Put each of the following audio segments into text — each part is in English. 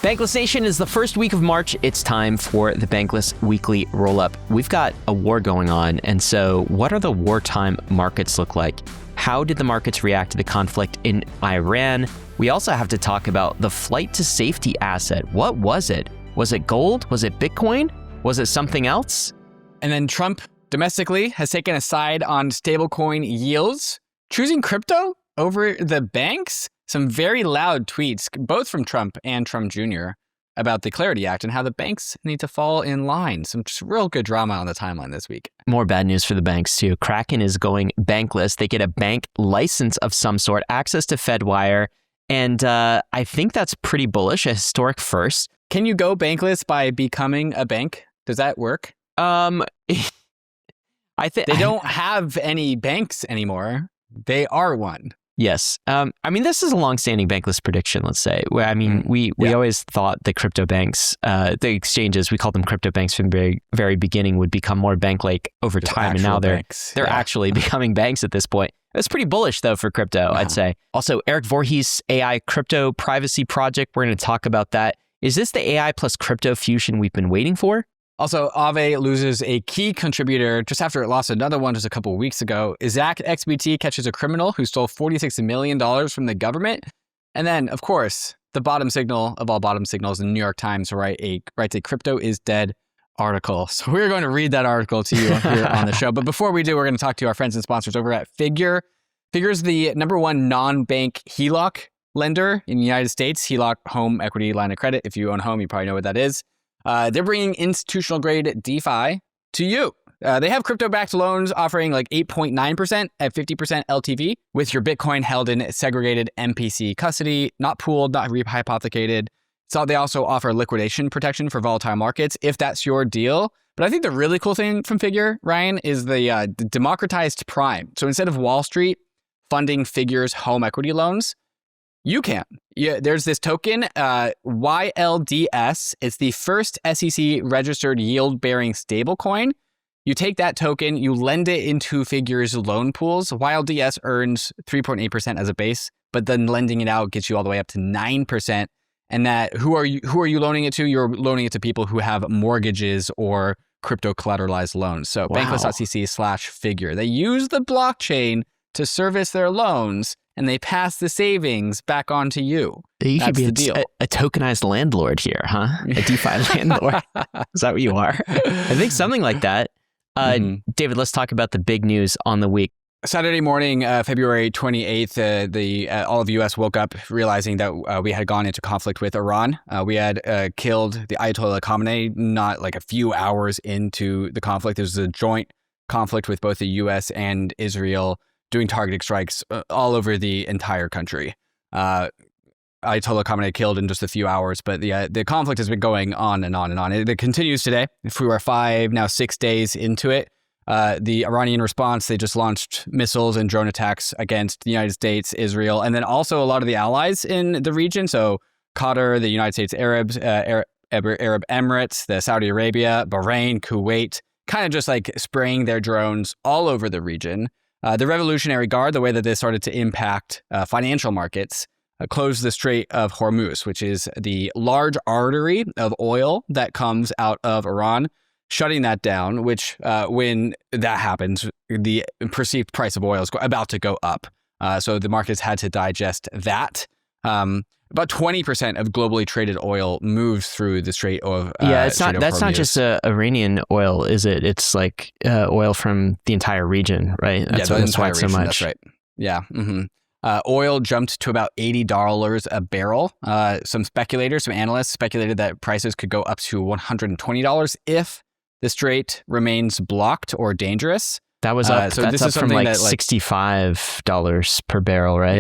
Bankless Nation, is the first week of March. It's time for the Bankless Weekly Rollup. We've got a war going on, and so what are the wartime markets look like? How did the markets react to the conflict in Iran? We also have to talk about the flight to safety asset. What was it? Was it gold? Was it Bitcoin? Was it something else? And then Trump domestically has taken a side on stablecoin yields, choosing crypto over the banks. Some very loud tweets, both from Trump and Trump Jr., about the Clarity Act and how the banks need to fall in line. Some just real good drama on the timeline this week. More bad news for the banks, too. Kraken is going bankless. They get a bank license of some sort, access to Fedwire, and I think that's pretty bullish, a historic first. Can you go bankless by becoming a bank? Does that work? I think they don't have any banks anymore. They are one. Yes. I mean, this is a long-standing bankless prediction, let's say. I mean, we always thought the crypto banks, the exchanges, we called them crypto banks from the very, very beginning, would become more bank-like over time. And now they're actually becoming banks at this point. It's pretty bullish, though, for crypto, I'd say. Also, Erik Voorhees AI crypto privacy project. We're going to talk about that. Is this the AI plus crypto fusion we've been waiting for? Also, Aave loses a key contributor just after it lost another one just a couple of weeks ago. ZachXBT catches a criminal who stole $46 million from the government. And then, of course, the bottom signal of all bottom signals, the New York Times writes a crypto is dead article. So we're going to read that article to you here on the show. But before we do, we're going to talk to our friends and sponsors over at Figure. Figure is the #1 non-bank HELOC lender in the United States. HELOC, home equity line of credit. If you own home, you probably know what that is. They're bringing institutional grade DeFi to you. They have crypto-backed loans offering like 8.9% at 50% LTV with your Bitcoin held in segregated MPC custody, not pooled, not rehypothecated. So they also offer liquidation protection for volatile markets if that's your deal. But I think the really cool thing from Figure, Ryan, is the democratized prime. So instead of Wall Street funding Figure's home equity loans, you can. Yeah, there's this token, YLDS. It's the first SEC-registered yield-bearing stablecoin. You take that token, you lend it into Figure's loan pools. YLDS earns 3.8% as a base, but then lending it out gets you all the way up to 9%. And that who are you loaning it to? You're loaning it to people who have mortgages or crypto collateralized loans. So bankless.cc/Figure. They use the blockchain to service their loans, and they pass the savings back on to you. You could be a tokenized landlord here, huh? A DeFi landlord. Is that what you are? I think something like that. David, let's talk about the big news on the week. Saturday morning, February 28th, all of U.S. woke up realizing that we had gone into conflict with Iran. We had killed the Ayatollah Khamenei not like a few hours into the conflict. There was a joint conflict with both the U.S. and Israel, doing targeted strikes all over the entire country. Ayatollah Khamenei killed in just a few hours, but the conflict has been going on and on and on. It continues today. If we were 6 days into it, the Iranian response, they just launched missiles and drone attacks against the United States, Israel, and then also a lot of the allies in the region. So Qatar, the United States Arab Emirates, the Saudi Arabia, Bahrain, Kuwait, kind of just like spraying their drones all over the region. The Revolutionary Guard, the way that this started to impact financial markets, closed the Strait of Hormuz, which is the large artery of oil that comes out of Iran, shutting that down, which when that happens, the perceived price of oil is about to go up. So the markets had to digest that. About 20% of globally traded oil moves through the Strait of That's not just Iranian oil, is it? It's like oil from the entire region, right? That's the entire region, so much. That's right. Yeah. Mm-hmm. Oil jumped to about $80 a barrel. Some analysts speculated that prices could go up to $120 if the strait remains blocked or dangerous. That was up. That's up from like $65 per barrel, right?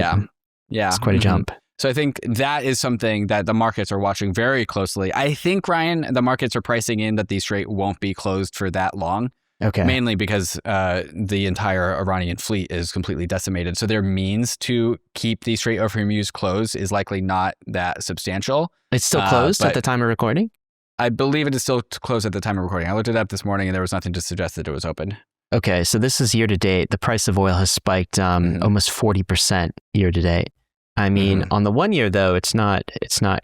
Yeah. It's quite a jump. So I think that is something that the markets are watching very closely. I think, Ryan, the markets are pricing in that the strait won't be closed for that long. Okay. Mainly because the entire Iranian fleet is completely decimated. So their means to keep the Strait of Hormuz closed is likely not that substantial. It's still closed at the time of recording? I believe it is still closed at the time of recording. I looked it up this morning and there was nothing to suggest that it was open. Okay, so this is year to date. The price of oil has spiked almost 40% year to date. I mean, on the 1 year though, it's not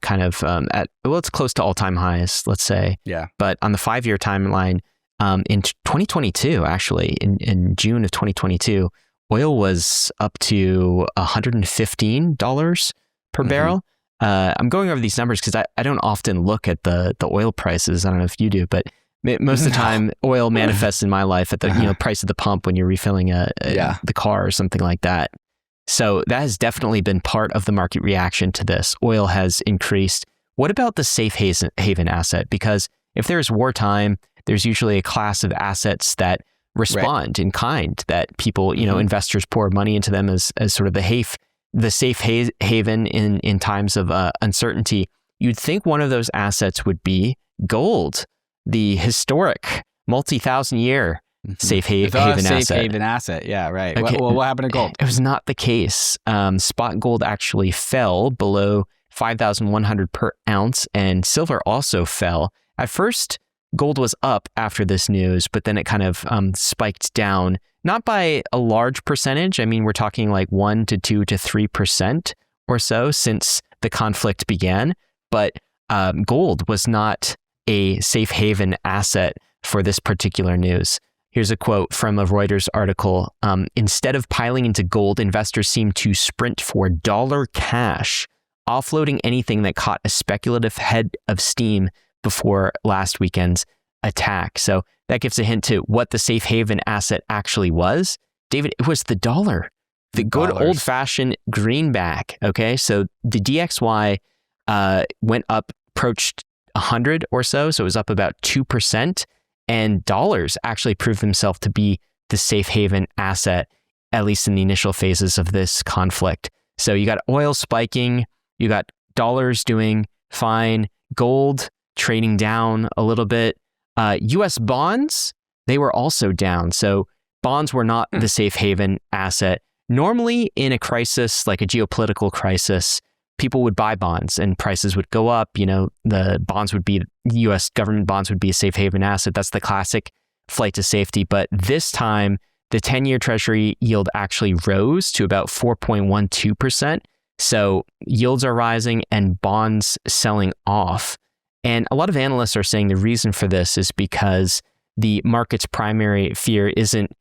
kind of it's close to all-time highs, let's say. Yeah. But on the 5-year timeline, in 2022, actually, in June of 2022, oil was up to $115 per barrel. I'm going over these numbers because I don't often look at the oil prices. I don't know if you do, but most of the time, oil manifests in my life at the price of the pump when you're refilling the car or something like that. So that has definitely been part of the market reaction to this. Oil has increased. What about the safe haven asset? Because if there's wartime, there's usually a class of assets that respond in kind, that people, investors pour money into them as sort of the safe haven in times of uncertainty. You'd think one of those assets would be gold, the historic multi-thousand-year safe haven asset. Safe haven asset, yeah, right. Okay. What happened to gold? It was not the case. Spot gold actually fell below 5,100 per ounce, and silver also fell. At first, gold was up after this news, but then it kind of spiked down, not by a large percentage. I mean, we're talking like 1 to 2 to 3% or so since the conflict began. But gold was not a safe haven asset for this particular news. Here's a quote from a Reuters article. Instead of piling into gold, investors seem to sprint for dollar cash, offloading anything that caught a speculative head of steam before last weekend's attack. So that gives a hint to what the safe haven asset actually was. David, it was the dollar, the good old-fashioned greenback. Okay, so the DXY went up, approached 100 or so it was up about 2%. And dollars actually proved himself to be the safe haven asset, at least in the initial phases of this conflict. So you got oil spiking, you got dollars doing fine, gold trading down a little bit. US bonds, they were also down. So bonds were not the safe haven asset. Normally in a crisis, like a geopolitical crisis, people would buy bonds and prices would go up. The bonds would be, US government bonds would be a safe haven asset. That's the classic flight to safety. But this time, the 10-year Treasury yield actually rose to about 4.12%. So yields are rising and bonds selling off. And a lot of analysts are saying the reason for this is because the market's primary fear isn't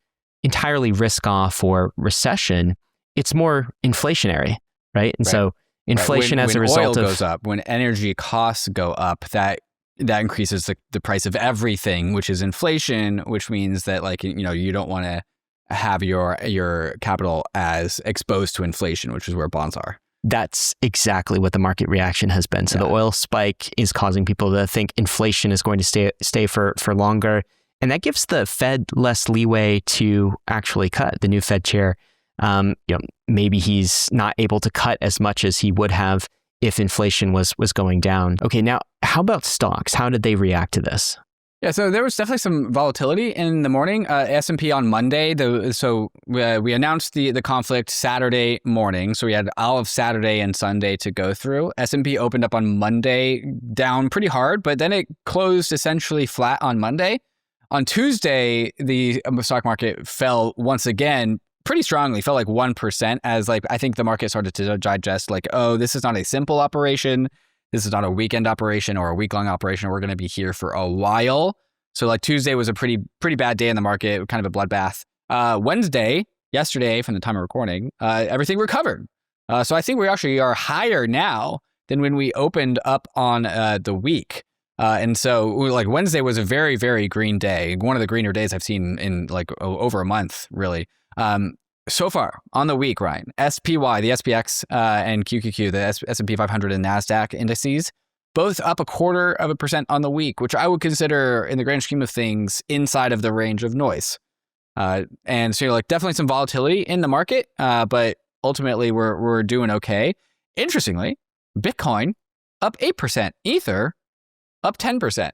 entirely risk off or recession. It's more inflationary, right? And so inflation as a result when oil of goes up, when energy costs go up, that increases the price of everything, which is inflation, which means that you don't want to have your capital as exposed to inflation, which is where bonds are. That's exactly what the market reaction has been. So the oil spike is causing people to think inflation is going to stay for longer. And that gives the Fed less leeway to actually cut. The new Fed chair, maybe he's not able to cut as much as he would have if inflation was going down. Okay, now how about stocks? How did they react to this? Yeah, so there was definitely some volatility in the morning. S&P on Monday, we announced the conflict Saturday morning, so we had all of Saturday and Sunday to go through. S&P opened up on Monday down pretty hard, but then it closed essentially flat on Monday. On Tuesday, the stock market fell once again pretty strongly, fell like 1%, as I think the market started to digest this is not a simple operation. This is not a weekend operation or a week-long operation. We're going to be here for a while. So Tuesday was a pretty bad day in the market, kind of a bloodbath. Wednesday, yesterday from the time of recording, everything recovered. So I think we actually are higher now than when we opened up on the week. And so Wednesday was a very, very green day. One of the greener days I've seen in over a month, really. So far on the week, Ryan, SPY, the SPX and QQQ, the S&P 500 and NASDAQ indices, both up 0.25% on the week, which I would consider, in the grand scheme of things, inside of the range of noise. And so definitely some volatility in the market, but ultimately we're doing okay. Interestingly, Bitcoin up 8%, Ether up 10%.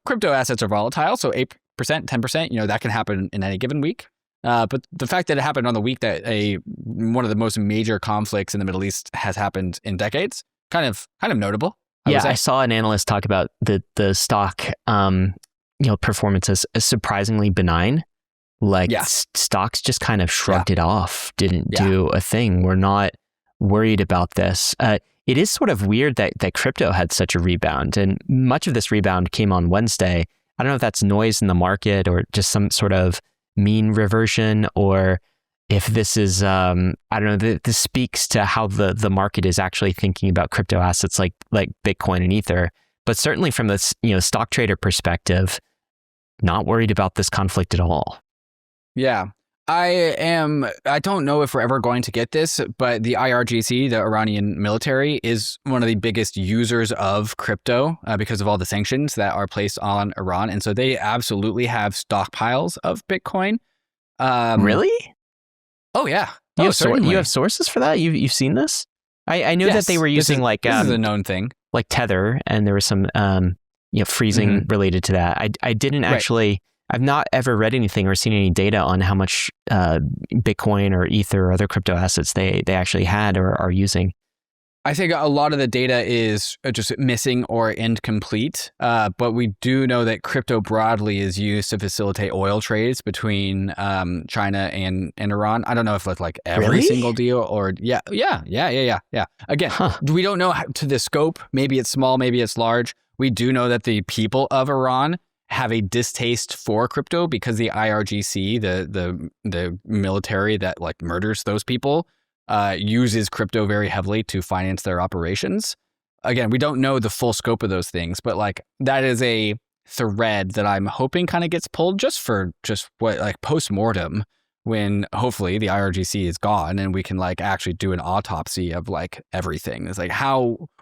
Crypto assets are volatile, so 8%, 10%, that can happen in any given week. But the fact that it happened on the week that one of the most major conflicts in the Middle East has happened in decades, kind of notable. I saw an analyst talk about the stock performance as surprisingly benign. like stocks just kind of shrugged it off, didn't do a thing. We're not worried about this. It is sort of weird that crypto had such a rebound, and much of this rebound came on Wednesday. I don't know if that's noise in the market or just some sort of mean reversion, or if this is, I don't know, this speaks to how the market is actually thinking about crypto assets like Bitcoin and Ether. But certainly from the stock trader perspective, not worried about this conflict at all. Yeah. I don't know if we're ever going to get this, but the IRGC, the Iranian military, is one of the biggest users of crypto because of all the sanctions that are placed on Iran. And so they absolutely have stockpiles of Bitcoin. Really? Oh, yeah. You have sources for that? You've seen this? I know that they were using this is a known thing. Like Tether, and there was some freezing related to that. I didn't actually... I've not ever read anything or seen any data on how much Bitcoin or Ether or other crypto assets they actually had or are using. I think a lot of the data is just missing or incomplete, but we do know that crypto broadly is used to facilitate oil trades between China and Iran. I don't know if it's like every single deal or yeah. Again, we don't know to the scope. Maybe it's small, maybe it's large. We do know that the people of Iran have a distaste for crypto because the IRGC, the military that like murders those people, uses crypto very heavily to finance their operations. Again, we don't know the full scope of those things, but like that is a thread that I'm hoping kind of gets pulled just what like post-mortem, when hopefully the IRGC is gone and we can like actually do an autopsy of like everything. It's like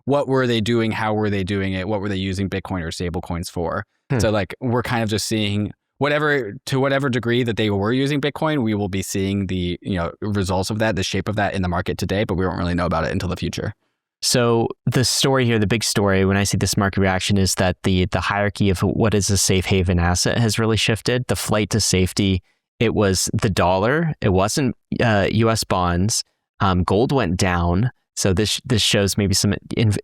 what were they doing? How were they doing it? What were they using Bitcoin or stable coins for? So like we're kind of just seeing whatever degree that they were using Bitcoin, we will be seeing the results of that, the shape of that in the market today, but we won't really know about it until the future. So the story here, the big story when I see this market reaction is that the hierarchy of what is a safe haven asset has really shifted. The flight to safety, it was the dollar. It wasn't U.S. bonds. Gold went down. So this shows maybe some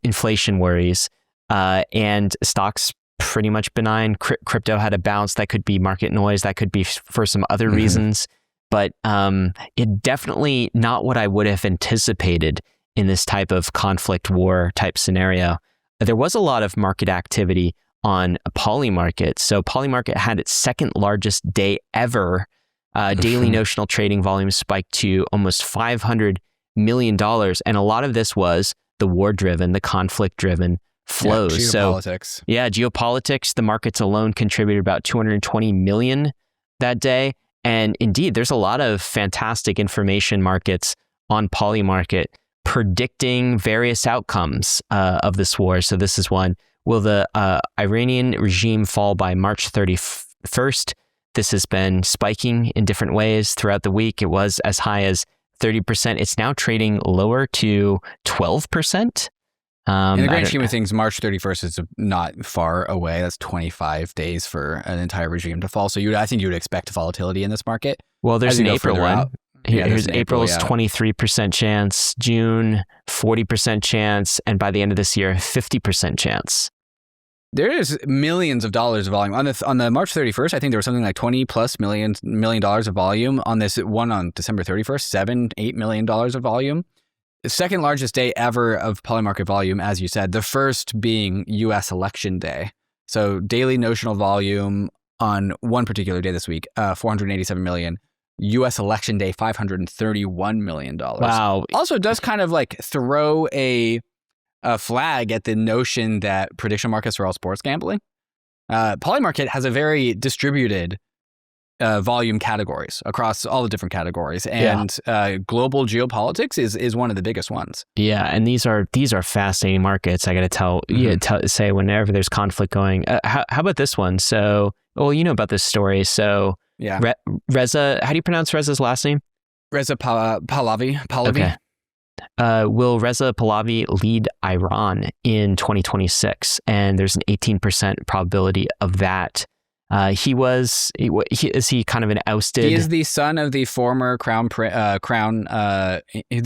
inflation worries, and stocks pretty much benign. Crypto had a bounce. That could be market noise. That could be for some other reasons, but it definitely not what I would have anticipated in this type of conflict war type scenario. There was a lot of market activity on Polymarket. So Polymarket had its second largest day ever. Daily notional trading volume spiked to almost $500 million. And a lot of this was the war-driven, the conflict-driven flows. Geopolitics. Geopolitics. The markets alone contributed about 220 million that day. And indeed, there's a lot of fantastic information markets on Polymarket predicting various outcomes of this war. So this is one. Will the Iranian regime fall by March 31st? This has been spiking in different ways throughout the week. It was as high as 30%. It's now trading lower to 12%. In the grand scheme of things, March 31st is not far away. That's 25 days for an entire regime to fall. So I think you would expect volatility in this market. Well, there's an April one. Here's April's 23% chance, June 40% chance, and by the end of this year, 50% chance. There is millions of dollars of volume on the March 31st. I think there was something like $20+ million of volume on this one on December 31st, $7-8 million of volume. The second largest day ever of Polymarket volume, as you said, the first being U.S. election day. So daily notional volume on one particular day this week, 487 million. U.S. election day, $531 million. Wow. Also does kind of like throw a flag at the notion that prediction markets are all sports gambling. Polymarket has a very distributed volume categories across all the different categories, and global geopolitics is one of the biggest ones. Yeah, and these are fascinating markets. I got to say whenever there's conflict going. How about this one? So, you know about this story. So, Reza, how do you pronounce Reza's last name? Reza Pahlavi. Okay. Will Reza Pahlavi lead Iran in 2026? And there's an 18% probability of that. Is he kind of an ousted? He is the son of the former the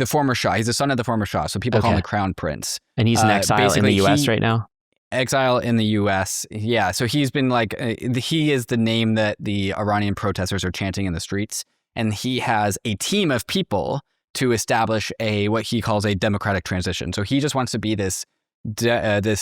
former Shah. He's the son of the former Shah. So people call him the Crown Prince. And he's in exile in the U.S. right now? exile in the U.S. Yeah, so he's been like, he is the name that the Iranian protesters are chanting in the streets. And he has a team of people to establish what he calls a democratic transition. So he just wants to be this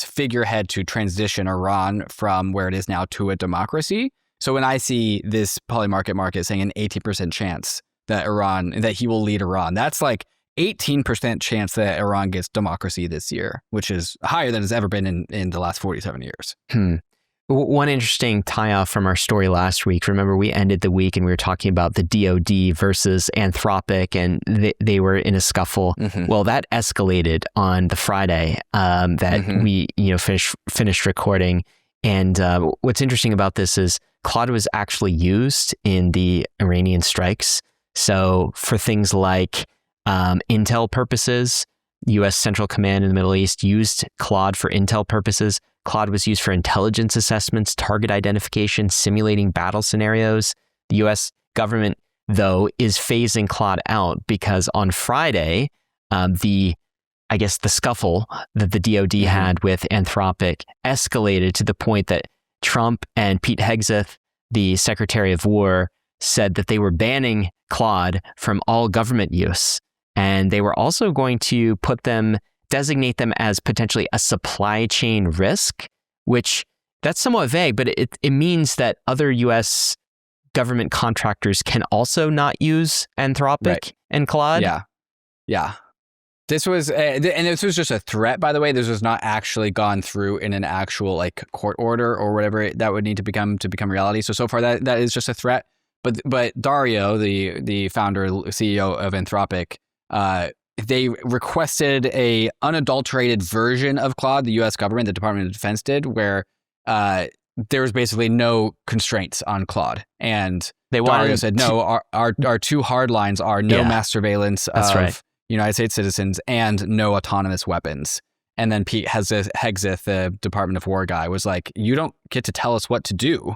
figurehead to transition Iran from where it is now to a democracy. So when I see this Polymarket market saying an 80% chance that he will lead Iran, that's like 18% chance that Iran gets democracy this year, which is higher than it's ever been in the last 47 years. One interesting tie-off from our story last week, remember we ended the week and we were talking about the DoD versus Anthropic, and they were in a scuffle. Well, that escalated on the Friday that we finished recording. And what's interesting about this is Claude was actually used in the Iranian strikes. So for things like intel purposes, U.S. Central Command in the Middle East used Claude for intel purposes. Claude was used for intelligence assessments, target identification, simulating battle scenarios. The U.S. government, though, is phasing Claude out because on Friday, the scuffle that the DoD had with Anthropic escalated to the point that Trump and Pete Hegseth, the Secretary of War, said that they were banning Claude from all government use. And they were also going to designate them as potentially a supply chain risk, which that's somewhat vague, but it means that other U.S. government contractors can also not use Anthropic and Claude. Yeah. This was just a threat, by the way. This was not actually gone through in an actual like court order or whatever that would need to become reality. So far that is just a threat. But Dario, the founder, CEO of Anthropic, they requested a unadulterated version of Claude, the U.S. government, the Department of Defense did, where there was basically no constraints on Claude. And Dario said, no, our two hard lines are no mass surveillance of United States citizens and no autonomous weapons. And then Pete Hegseth, the Department of War guy, was like, you don't get to tell us what to do.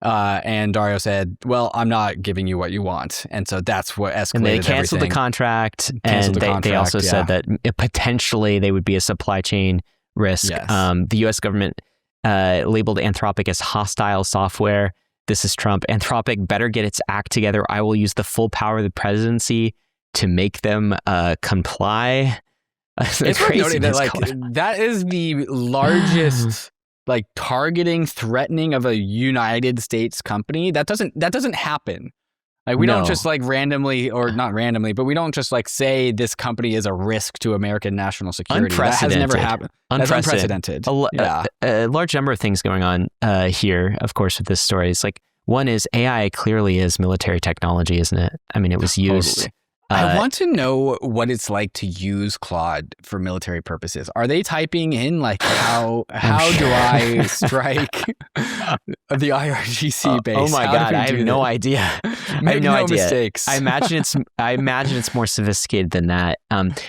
And Dario said, well, I'm not giving you what you want. And so that's what escalated everything. And they canceled the contract. They also said that potentially they would be a supply chain risk. Yes. The U.S. government labeled Anthropic as hostile software. This is Trump. Anthropic better get its act together. I will use the full power of the presidency to make them comply. It's worth noting that that is the largest targeting, threatening of a United States company. That doesn't happen. We don't just randomly, or not randomly, but we don't just say this company is a risk to American national security. That has never happened. That's unprecedented. A large number of things going on here, of course, with this story. It's one is AI clearly is military technology, isn't it? I mean, it was used. Totally. I want to know what it's like to use Claude for military purposes. Are they typing in how do I strike the IRGC base? Oh my God, I have no idea. Make no mistakes. I imagine it's more sophisticated than that.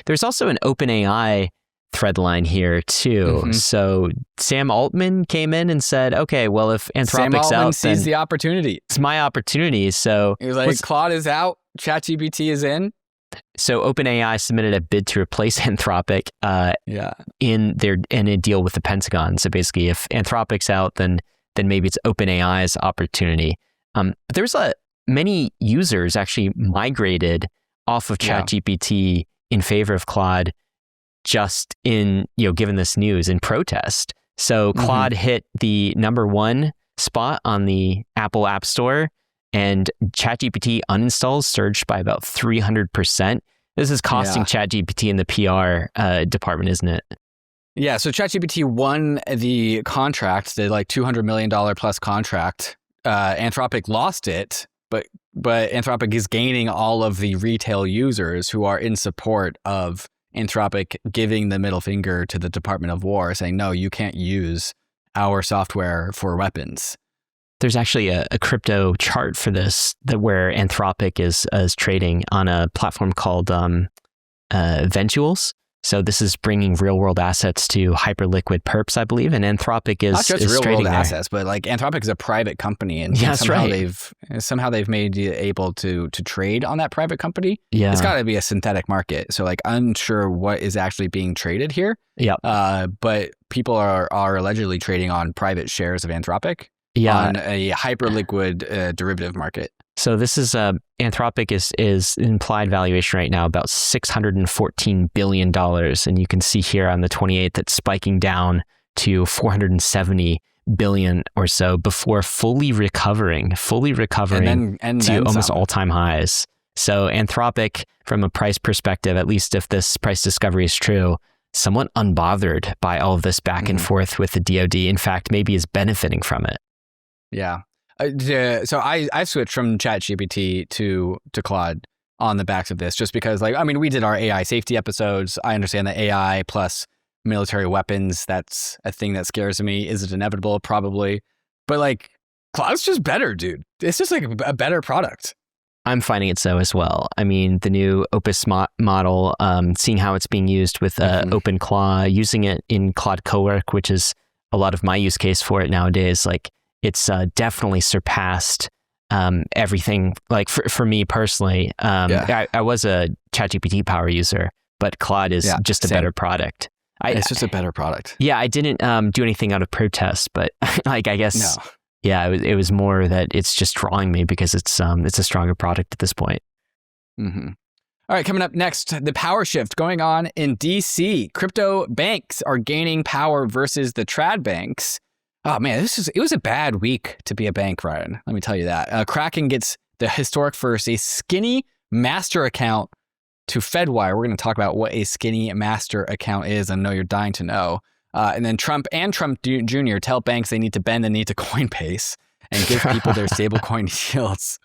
There's also an OpenAI thread line here too. So Sam Altman came in and said, okay, well, if Anthropic's out, sees the opportunity. It's my opportunity. So he was like, Claude is out, ChatGPT is in. So OpenAI submitted a bid to replace Anthropic in a deal with the Pentagon. So basically, if Anthropic's out, then maybe it's OpenAI's opportunity. But there's many users actually migrated off of ChatGPT in favor of Claude, just given this news in protest. So Claude hit the #1 spot on the Apple App Store, and ChatGPT uninstalls surged by about 300%. This is costing ChatGPT in the PR department, isn't it? Yeah, so ChatGPT won the contract, the $200 million plus contract. Anthropic lost it, but Anthropic is gaining all of the retail users who are in support of Anthropic giving the middle finger to the Department of War, saying, no, you can't use our software for weapons. There's actually a crypto chart for this, where Anthropic is trading on a platform called Ventuals. So this is bringing real world assets to hyperliquid perps, I believe, and Anthropic is not just is real trading world there. assets, but like Anthropic is a private company, and Yeah, that's somehow they've made you able to trade on that private company. Yeah. It's got to be a synthetic market. So like unsure what is actually being traded here. Yeah. But people are allegedly trading on private shares of Anthropic on a hyperliquid derivative market. So this is Anthropic is implied valuation right now about $614 billion. And you can see here on the 28th, it's spiking down to 470 billion or so before fully recovering and then to almost some. all-time highs. So Anthropic, from a price perspective, at least if this price discovery is true, somewhat unbothered by all of this back and forth with the DoD. In fact, maybe is benefiting from it. Yeah. So I switched from ChatGPT to Claude on the backs of this, just because, like, I mean, we did our AI safety episodes. I understand that AI plus military weapons, that's a thing that scares me. Is it inevitable? Probably. But like, Claude's just better, dude. It's just like a better product. I'm finding it so as well. I mean, the new Opus model, seeing how it's being used with OpenClaw, using it in Claude Cowork, which is a lot of my use case for it nowadays, like, it's definitely surpassed everything. Like for me personally, I was a ChatGPT power user, but Claude is just a better product. It's just a better product. Yeah, I didn't do anything out of protest, but like I guess, it was more that it's just drawing me because it's a stronger product at this point. Mm-hmm. All right, coming up next, the power shift going on in DC. Crypto banks are gaining power versus the trad banks. Oh man, it was a bad week to be a bank, Ryan. Let me tell you that. Kraken gets the historic first, a skinny master account to Fedwire. We're going to talk about what a skinny master account is. I know you're dying to know. And then Trump and Trump Jr. tell banks they need to bend the knee to Coinbase and give people their stablecoin yields.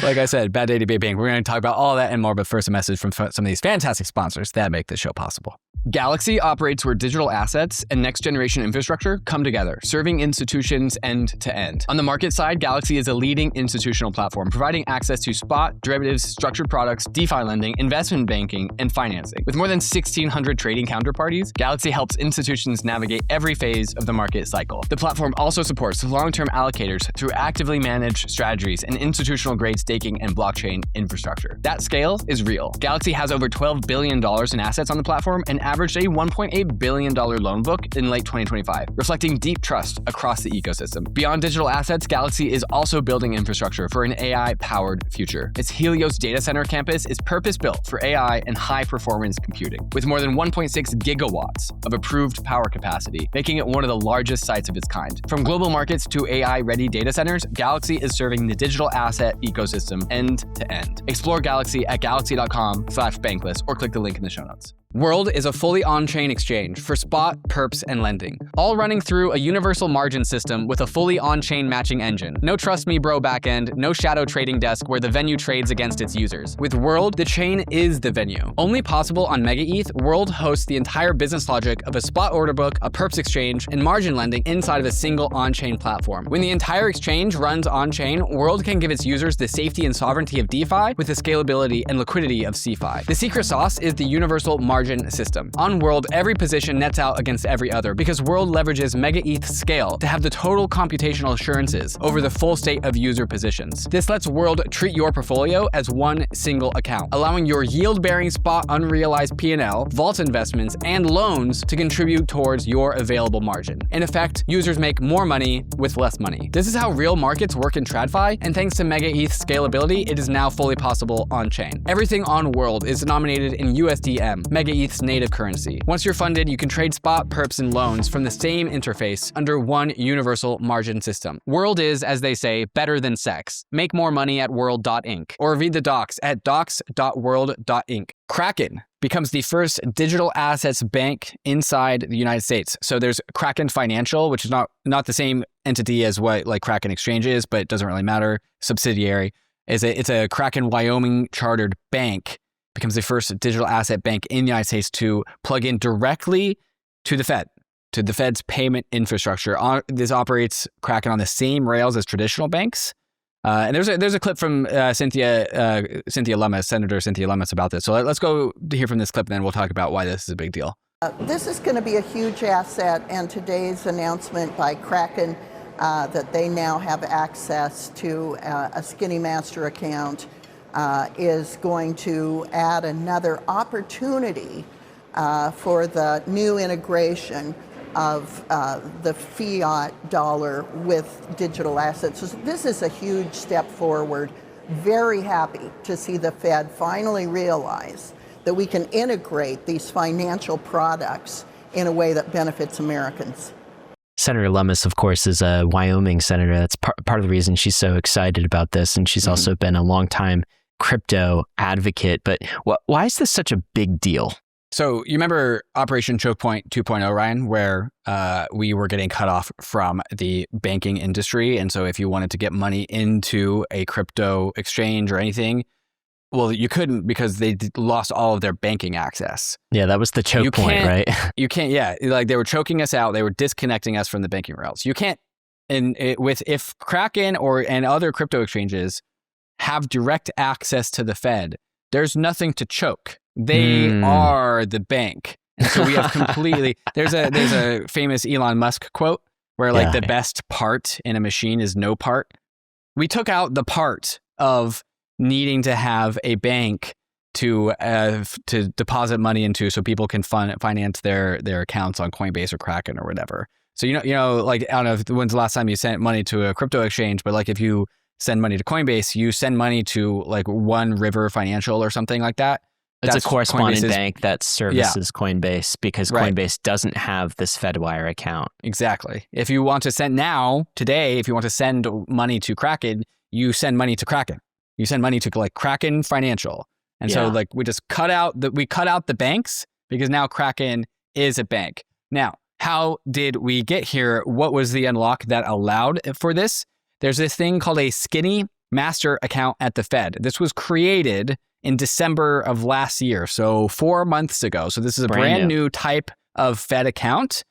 Like I said, bad day to be a bank. We're going to talk about all that and more, but first a message from some of these fantastic sponsors that make this show possible. Galaxy operates where digital assets and next-generation infrastructure come together, serving institutions end to end. On the market side, Galaxy is a leading institutional platform, providing access to spot, derivatives, structured products, DeFi lending, investment banking, and financing. With more than 1,600 trading counterparties, Galaxy helps institutions navigate every phase of the market cycle. The platform also supports long-term allocators through actively managed strategies and institutional-grade staking and blockchain infrastructure. That scale is real. Galaxy has over $12 billion in assets on the platform and averaged a $1.8 billion loan book in late 2025, reflecting deep trust across the ecosystem. Beyond digital assets, Galaxy is also building infrastructure for an AI-powered future. Its Helios data center campus is purpose-built for AI and high-performance computing, with more than 1.6 gigawatts of approved power capacity, making it one of the largest sites of its kind. From global markets to AI-ready data centers, Galaxy is serving the digital asset ecosystem end to end. Explore Galaxy at galaxy.com/bankless or click the link in the show notes. World is a fully on-chain exchange for spot, perps, and lending, all running through a universal margin system with a fully on-chain matching engine. No trust me bro backend, no shadow trading desk where the venue trades against its users. With World, the chain is the venue. Only possible on MegaETH, World hosts the entire business logic of a spot order book, a perps exchange, and margin lending inside of a single on-chain platform. When the entire exchange runs on-chain, World can give its users the safety and sovereignty of DeFi with the scalability and liquidity of CeFi. The secret sauce is the universal margin system. On World, every position nets out against every other because World leverages MegaETH scale to have the total computational assurances over the full state of user positions. This lets World treat your portfolio as one single account, allowing your yield-bearing spot unrealized P&L, vault investments, and loans to contribute towards your available margin. In effect, users make more money with less money. This is how real markets work in TradFi, and thanks to MegaETH's scalability, it is now fully possible on-chain. Everything on World is denominated in USDM, MegaETH's native currency. Once you're funded, you can trade spot, perps, and loans from the same interface under one universal margin system. World is, as they say, better than sex. Make more money at world.inc or read the docs at docs.world.inc. Kraken becomes the first digital assets bank inside the United States. So there's Kraken Financial, which is not the same entity as what like Kraken Exchange is, but it doesn't really matter. Subsidiary. It's a Kraken Wyoming chartered bank. Becomes the first digital asset bank in the United States to plug in directly to the Fed, to the Fed's payment infrastructure. This operates Kraken on the same rails as traditional banks, And there's a clip from Senator Cynthia Lummis about this. So let's go to hear from this clip, and then we'll talk about why this is a big deal. This is going to be a huge asset, and today's announcement by Kraken that they now have access to a Skinny Master account is going to add another opportunity for the new integration of the fiat dollar with digital assets. So this is a huge step forward. Very happy to see the Fed finally realize that we can integrate these financial products in a way that benefits Americans. Senator Lummis, of course, is a Wyoming senator. That's part of the reason she's so excited about this. And she's also been a longtime crypto advocate. But why is this such a big deal? So you remember Operation Choke Point 2.0, Ryan, where we were getting cut off from the banking industry. And so if you wanted to get money into a crypto exchange or anything, well, you couldn't because they lost all of their banking access. Yeah, that was the choke point, right? You can't, yeah. Like they were choking us out. They were disconnecting us from the banking rails. You can't, if Kraken and other crypto exchanges have direct access to the Fed, there's nothing to choke. They are the bank. And so we have completely, there's a famous Elon Musk quote where the best part in a machine is no part. We took out the part of needing to have a bank to deposit money into so people can finance their accounts on Coinbase or Kraken or whatever. So, I don't know when's the last time you sent money to a crypto exchange, but if you send money to Coinbase, you send money to One River Financial or something like that. It's a correspondent bank that services Coinbase because Coinbase doesn't have this Fedwire account. Exactly. If you want to send today, if you want to send money to Kraken, you send money to Kraken. You send money to Kraken Financial. And so we just cut out the banks because now Kraken is a bank. Now, how did we get here? What was the unlock that allowed for this? There's this thing called a Skinny Master account at the Fed. This was created in December of last year, so 4 months ago. So this is a brand new type of Fed account.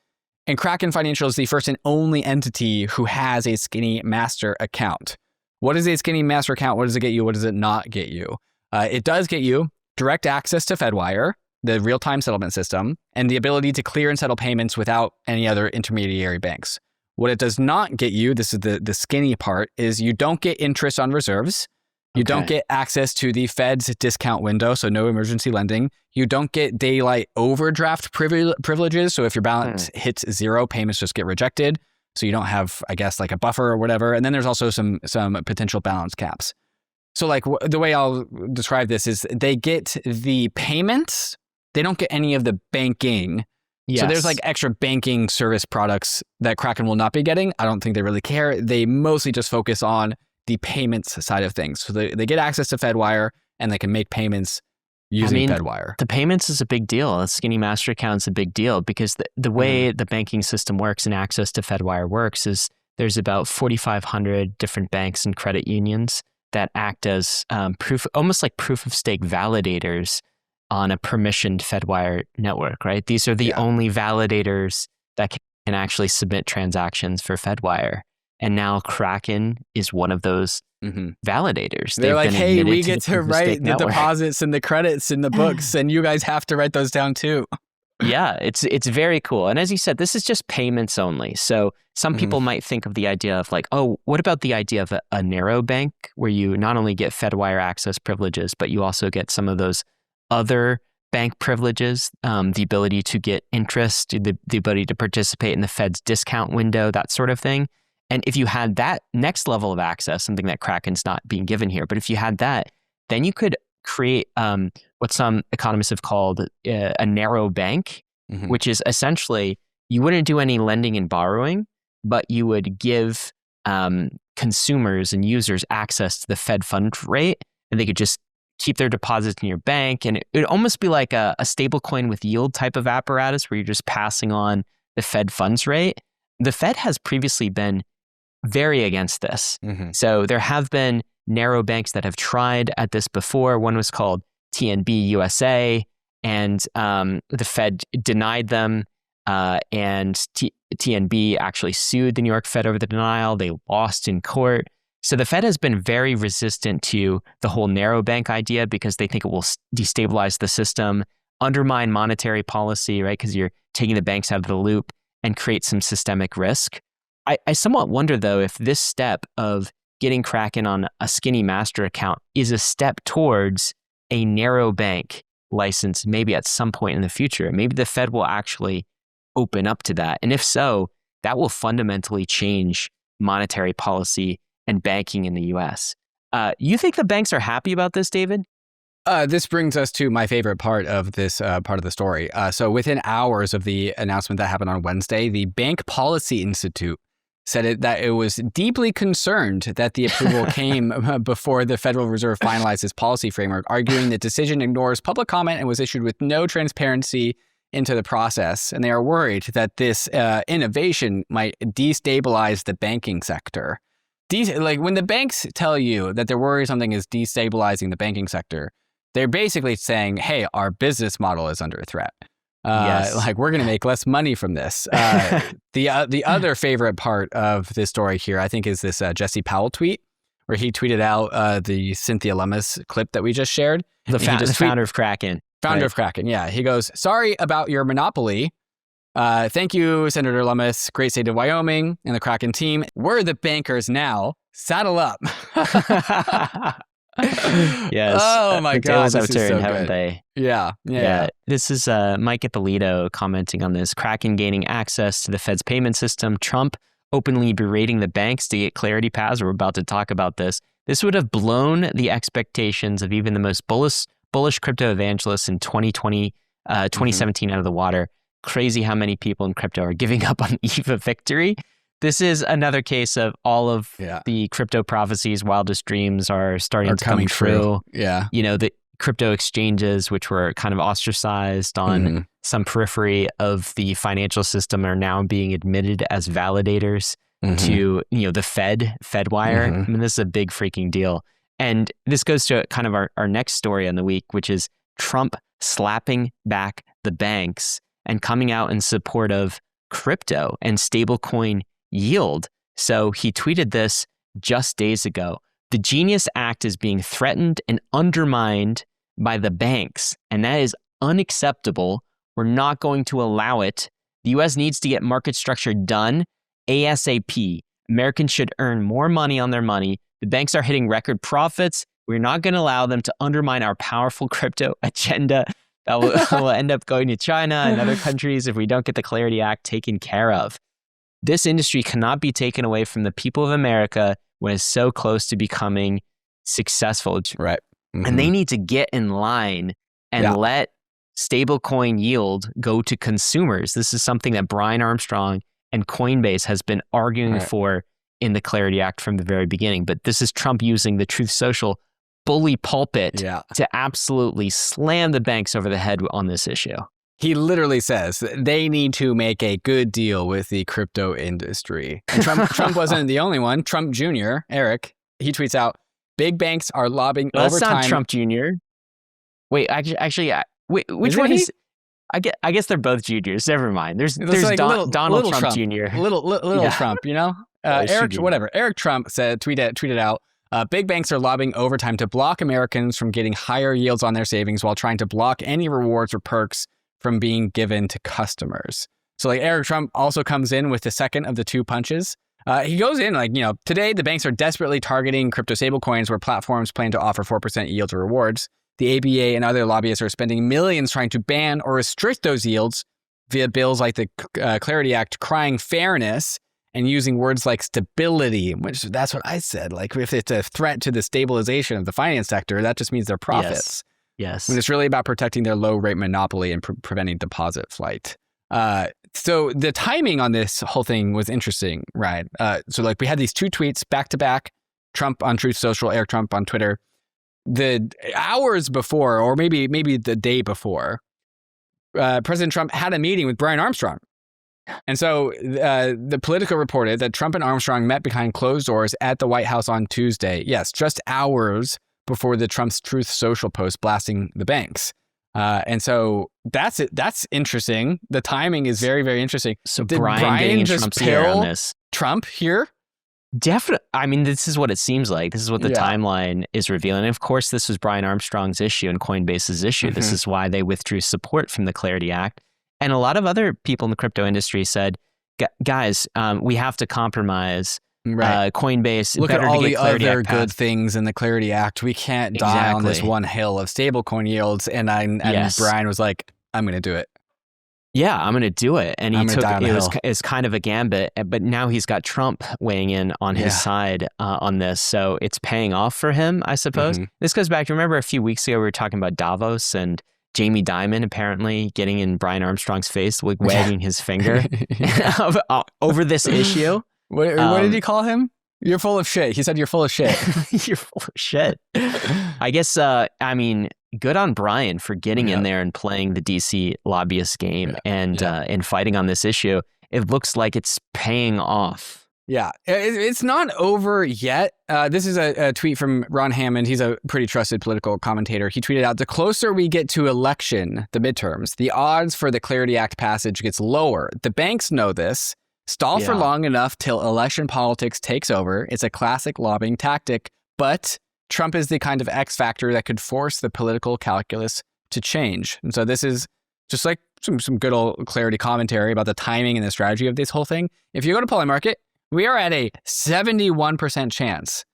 And Kraken Financial is the first and only entity who has a Skinny Master account. What is a Skinny Master account? What does it get you? What does it not get you? It does get you direct access to Fedwire, the real-time settlement system, and the ability to clear and settle payments without any other intermediary banks. What it does not get you, this is the skinny part, is you don't get interest on reserves. You don't get access to the Fed's discount window, so no emergency lending. You don't get daylight overdraft privileges. So if your balance hits zero, payments just get rejected. So you don't have, I guess, a buffer or whatever. And then there's also some potential balance caps. So the way I'll describe this is they get the payments. They don't get any of the banking. Yes. So there's extra banking service products that Kraken will not be getting. I don't think they really care. They mostly just focus on the payments side of things. So they get access to Fedwire and they can make payments using Fedwire. The payments is a big deal. A Skinny Master account is a big deal because the way the banking system works and access to Fedwire works is there's about 4,500 different banks and credit unions that act as almost like proof of stake validators on a permissioned Fedwire network, right? These are the only validators that can actually submit transactions for Fedwire. And now Kraken is one of those validators. They're like, hey, we get to write the deposits and the credits in the books, and you guys have to write those down too. Yeah, it's very cool. And as you said, this is just payments only. So some people might think of the idea of oh, what about the idea of a narrow bank where you not only get Fedwire access privileges, but you also get some of those other bank privileges, the ability to get interest, the ability to participate in the Fed's discount window, that sort of thing. And if you had that next level of access, something that Kraken's not being given here, but if you had that, then you could create what some economists have called a narrow bank, which is essentially you wouldn't do any lending and borrowing, but you would give consumers and users access to the Fed fund rate, and they could just keep their deposits in your bank. And it would almost be like a stablecoin with yield type of apparatus where you're just passing on the Fed funds rate. The Fed has previously been very against this. So there have been narrow banks that have tried at this before. One was called TNB USA, and the Fed denied them, and TNB actually sued the New York Fed over the denial. They lost in court. So the Fed has been very resistant to the whole narrow bank idea because they think it will destabilize the system, undermine monetary policy, right? Because you're taking the banks out of the loop and create some systemic risk. I somewhat wonder, though, if this step of getting Kraken on a skinny master account is a step towards a narrow bank license maybe at some point in the future. Maybe the Fed will actually open up to that. And if so, that will fundamentally change monetary policy and banking in the US. You think the banks are happy about this, David? This brings us to my favorite part of this part of the story. So within hours of the announcement that happened on Wednesday, the Bank Policy Institute said that it was deeply concerned that the approval came before the Federal Reserve finalized its policy framework, arguing the decision ignores public comment and was issued with no transparency into the process. And they are worried that this innovation might destabilize the banking sector. Like when the banks tell you that they're worried something is destabilizing the banking sector, they're basically saying, hey, our business model is under threat. Yes. Like we're going to make less money from this. The other favorite part of this story here, I think, is this Jesse Powell tweet where he tweeted out the Cynthia Lummis clip that we just shared. The founder of Kraken. Founder of Kraken, yeah. He goes, sorry about your monopoly. Thank you, Senator Lummis, great state of Wyoming, and the Kraken team. We're the bankers now. Saddle up. Yes. Oh my God, this this is so haven't good. they? Yeah. This is Mike Ippolito commenting on this. Kraken gaining access to the Fed's payment system. Trump openly berating the banks to get clarity paths. We're about to talk about this. This would have blown the expectations of even the most bullish crypto evangelists in 2017 out of the water. Crazy how many people in crypto are giving up on the eve of victory. This is another case of all of the crypto prophecies, wildest dreams are starting to come true. Yeah. You know, the crypto exchanges, which were kind of ostracized on some periphery of the financial system, are now being admitted as validators to, you know, the Fedwire. I mean, this is a big freaking deal. And this goes to kind of our next story on the week, which is Trump slapping back the banks and coming out in support of crypto and stablecoin yield. So he tweeted this just days ago. The Genius Act is being threatened and undermined by the banks, and that is unacceptable. We're not going to allow it. The U.S. needs to get market structure done ASAP. Americans should earn more money on their money. The banks are hitting record profits. We're not going to allow them to undermine our powerful crypto agenda that will end up going to China and other countries if we don't get the Clarity Act taken care of. This industry cannot be taken away from the people of America when it's so close to becoming successful. Right. And they need to get in line and let stablecoin yield go to consumers. This is something that Brian Armstrong and Coinbase has been arguing for in the Clarity Act from the very beginning. But this is Trump using the Truth Social bully pulpit to absolutely slam the banks over the head on this issue. He literally says that they need to make a good deal with the crypto industry. And Trump wasn't the only one. Trump Jr., Eric, he tweets out, big banks are lobbying overtime. That's not Trump Jr. Wait, actually, wait, which one is? I guess they're both juniors. Never mind. There's like Donald Trump Jr. Little Trump, you know? Eric Trump tweeted out, big banks are lobbying overtime to block Americans from getting higher yields on their savings while trying to block any rewards or perks from being given to customers. So like Eric Trump also comes in with the second of the two punches. He goes in like, you know, today the banks are desperately targeting crypto stablecoins where platforms plan to offer 4% yields or rewards. The ABA and other lobbyists are spending millions trying to ban or restrict those yields via bills like the Clarity Act, crying fairness and using words like stability, which that's what I said. Like if it's a threat to the stabilization of the finance sector, that just means their profits. Yes. When it's really about protecting their low rate monopoly and preventing deposit flight. So the timing on this whole thing was interesting, right? So like we had these two tweets back to back, Trump on Truth Social, Eric Trump on Twitter. The hours before, or maybe the day before, President Trump had a meeting with Brian Armstrong. And so the Politico reported that Trump and Armstrong met behind closed doors at the White House on Tuesday. Yes, just hours before the Trump's Truth Social post blasting the banks. And so that's it. That's interesting. The timing is very, very interesting. So Did Brian getting in just Trump's ear on this. Trump here? Definitely. I mean, this is what it seems like. This is what the timeline is revealing. And of course, this was Brian Armstrong's issue and Coinbase's issue. This is why they withdrew support from the Clarity Act. And a lot of other people in the crypto industry said, guys, we have to compromise. Coinbase. Look at all the other Act good things in the Clarity Act. We can't die on this one hill of stablecoin yields. And Brian was like, I'm going to do it. Yeah, I'm going to do it. And it's kind of a gambit, but now he's got Trump weighing in on his side on this. So it's paying off for him, I suppose. This goes back to, remember a few weeks ago, we were talking about Davos and Jamie Dimon apparently getting in Brian Armstrong's face, wagging his finger over this issue. What did he call him? You're full of shit. He said you're full of shit. You're full of shit. I guess, I mean, good on Brian for getting in there and playing the DC lobbyist game and fighting on this issue. It looks like it's paying off. Yeah, it's not over yet. This is a tweet from Ron Hammond. He's a pretty trusted political commentator. He tweeted out, the closer we get to election, the midterms, the odds for the Clarity Act passage gets lower. The banks know this. Stall for long enough till election politics takes over. It's a classic lobbying tactic, but Trump is the kind of X factor that could force the political calculus to change. And so this is just like some good old Clarity commentary about the timing and the strategy of this whole thing. If you go to Polymarket, we are at a 71% chance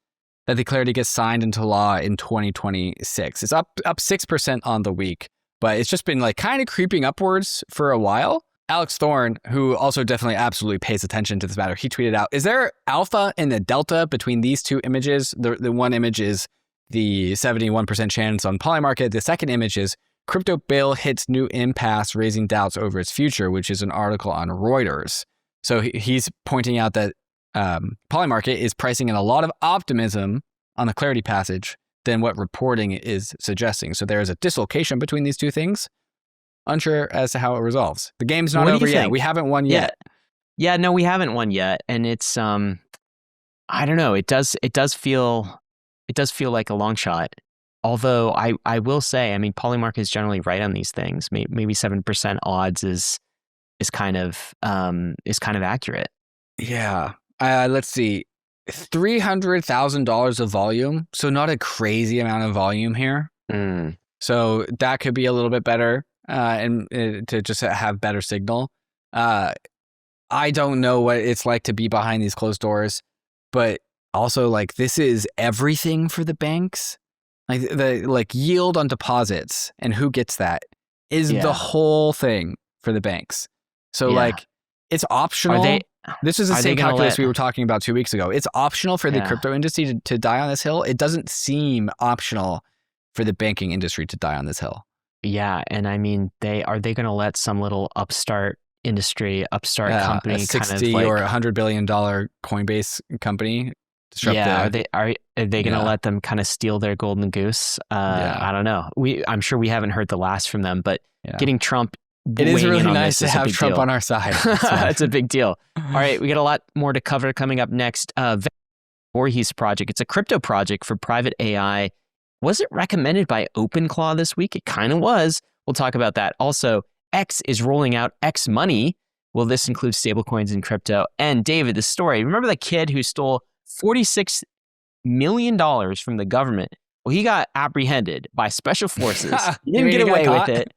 that the Clarity gets signed into law in 2026. It's up 6% on the week, but it's just been like kind of creeping upwards for a while. Alex Thorne, who also definitely absolutely pays attention to this matter, he tweeted out, is there alpha in the delta between these two images? The one image is the 71% chance on Polymarket. The second image is crypto bill hits new impasse, raising doubts over its future, which is an article on Reuters. So he's pointing out that Polymarket is pricing in a lot of optimism on the Clarity passage than what reporting is suggesting. So there is a dislocation between these two things. Unsure as to how it resolves. The game's not over yet. We haven't won yet. Yeah, no, we haven't won yet. And it's, I don't know. It does feel like a long shot. Although I will say, I mean, Polymarket is generally right on these things. Maybe 7% odds is kind of accurate. Yeah. Let's see. $300,000 of volume. So not a crazy amount of volume here. So that could be a little bit better. And to just have better signal. I don't know what it's like to be behind these closed doors, but also like this is everything for the banks. Like the yield on deposits and who gets that is the whole thing for the banks. So like it's optional. This is the same calculus we were talking about 2 weeks ago. It's optional for the crypto industry to die on this hill. It doesn't seem optional for the banking industry to die on this hill. Yeah, and I mean, are they going to let some little upstart company, a $60 or $100 billion Coinbase company disrupt? Yeah, are they going to let them kind of steal their golden goose? I don't know. I'm sure we haven't heard the last from them, but getting Trump, it is really nice to have Trump on our side. It's a big deal. All right, we got a lot more to cover coming up next. Voorhees project. It's a crypto project for private AI. Was it recommended by OpenClaw this week? It kind of was. We'll talk about that. Also, X is rolling out X Money. Will this include stablecoins and crypto? And David, the story. Remember the kid who stole $46 million from the government? Well, he got apprehended by special forces. He didn't get away with it.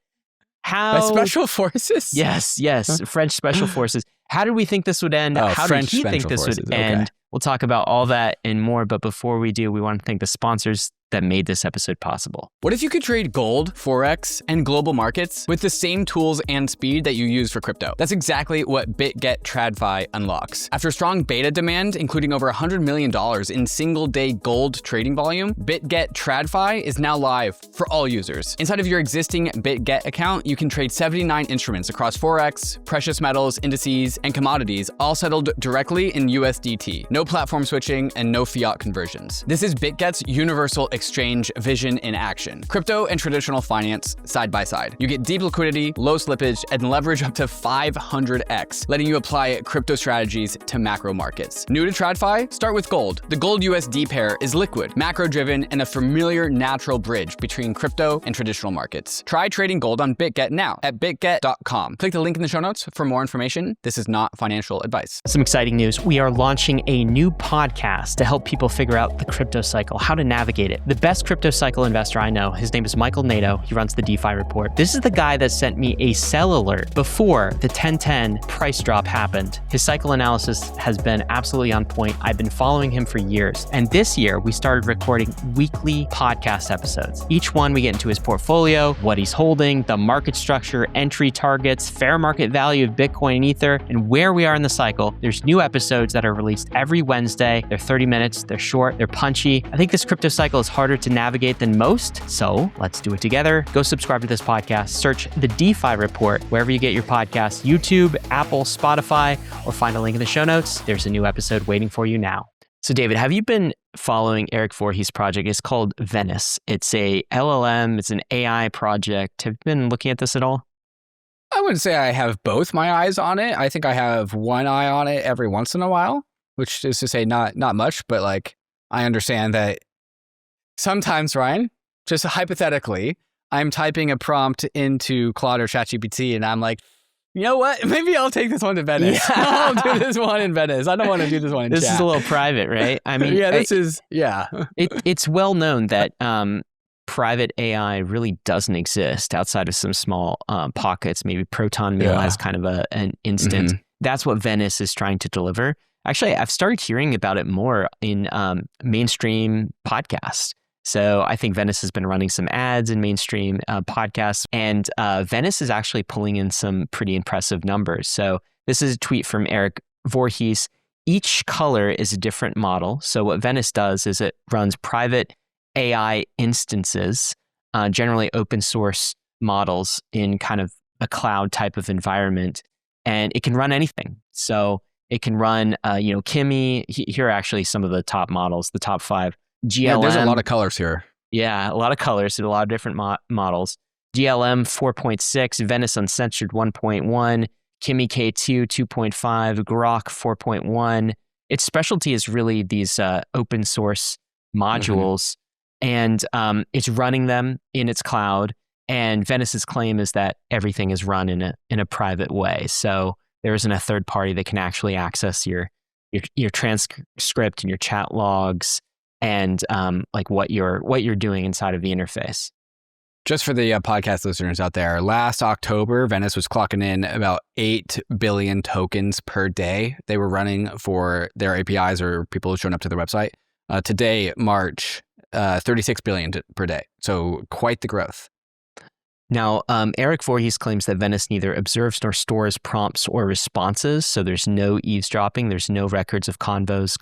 How? By special forces? Yes. French special forces. How did we think this would end? How did he think this would end? We'll talk about all that and more. But before we do, we want to thank the sponsors that made this episode possible. What if you could trade gold, Forex, and global markets with the same tools and speed that you use for crypto? That's exactly what BITGET TradFi unlocks. After strong beta demand, including over $100 million in single-day gold trading volume, BITGET TradFi is now live for all users. Inside of your existing BITGET account, you can trade 79 instruments across Forex, precious metals, indices, and commodities, all settled directly in USDT. No platform switching and no fiat conversions. This is BITGET's universal exchange vision in action. Crypto and traditional finance side by side. You get deep liquidity, low slippage, and leverage up to 500x, letting you apply crypto strategies to macro markets. New to TradFi? Start with gold. The gold USD pair is liquid, macro-driven, and a familiar natural bridge between crypto and traditional markets. Try trading gold on BITGET now at bitget.com. Click the link in the show notes for more information. This is not financial advice. Some exciting news. We are launching a new podcast to help people figure out the crypto cycle, how to navigate it. The best crypto cycle investor I know, his name is Michael Nato. He runs the DeFi Report. This is the guy that sent me a sell alert before the 1010 price drop happened. His cycle analysis has been absolutely on point. I've been following him for years. And this year, we started recording weekly podcast episodes. Each one, we get into his portfolio, what he's holding, the market structure, entry targets, fair market value of Bitcoin and Ether, and where we are in the cycle. There's new episodes that are released every Wednesday. They're 30 minutes, they're short, they're punchy. I think this crypto cycle is harder to navigate than most, so let's do it together. Go subscribe to this podcast, search the DeFi Report wherever you get your podcasts, YouTube, Apple, Spotify, or find a link in the show notes. There's a new episode waiting for you now. So David, have you been following Erik Voorhees' project? It's called Venice. It's a LLM, it's an AI project. Have you been looking at this at all? I wouldn't say I have both my eyes on it. I think I have one eye on it every once in a while, which is to say not much, but like I understand that sometimes, Ryan, just hypothetically, I'm typing a prompt into Claude or ChatGPT and I'm like, you know what? Maybe I'll take this one to Venice. Yeah. I'll do this one in Venice. I don't want to do this one in This chat. is a little private, right? I mean, It's well known that private AI really doesn't exist outside of some small pockets. Maybe Proton Mail has kind of an instant. Mm-hmm. That's what Venice is trying to deliver. Actually, I've started hearing about it more in mainstream podcasts. So I think Venice has been running some ads in mainstream podcasts, and Venice is actually pulling in some pretty impressive numbers. So this is a tweet from Erik Voorhees. Each color is a different model. So what Venice does is it runs private AI instances, generally open source models in kind of a cloud type of environment, and it can run anything. So it can run, Kimi. Here are actually some of the top models, the top 5. GLM. Yeah, there's a lot of colors here. Yeah, a lot of colors and a lot of different models. GLM 4.6, Venice Uncensored 1.1, Kimi K2 2.5, Grok 4.1. Its specialty is really these open source modules, and it's running them in its cloud. And Venice's claim is that everything is run in a private way. So there isn't a third party that can actually access your transcript and your chat logs and like what you're doing inside of the interface. Just for the podcast listeners out there, last October, Venice was clocking in about 8 billion tokens per day. They were running for their APIs or people showing up to their website. Today, March, 36 billion per day. So quite the growth. Now, Erik Voorhees claims that Venice neither observes nor stores prompts or responses. So there's no eavesdropping. There's no records of convos,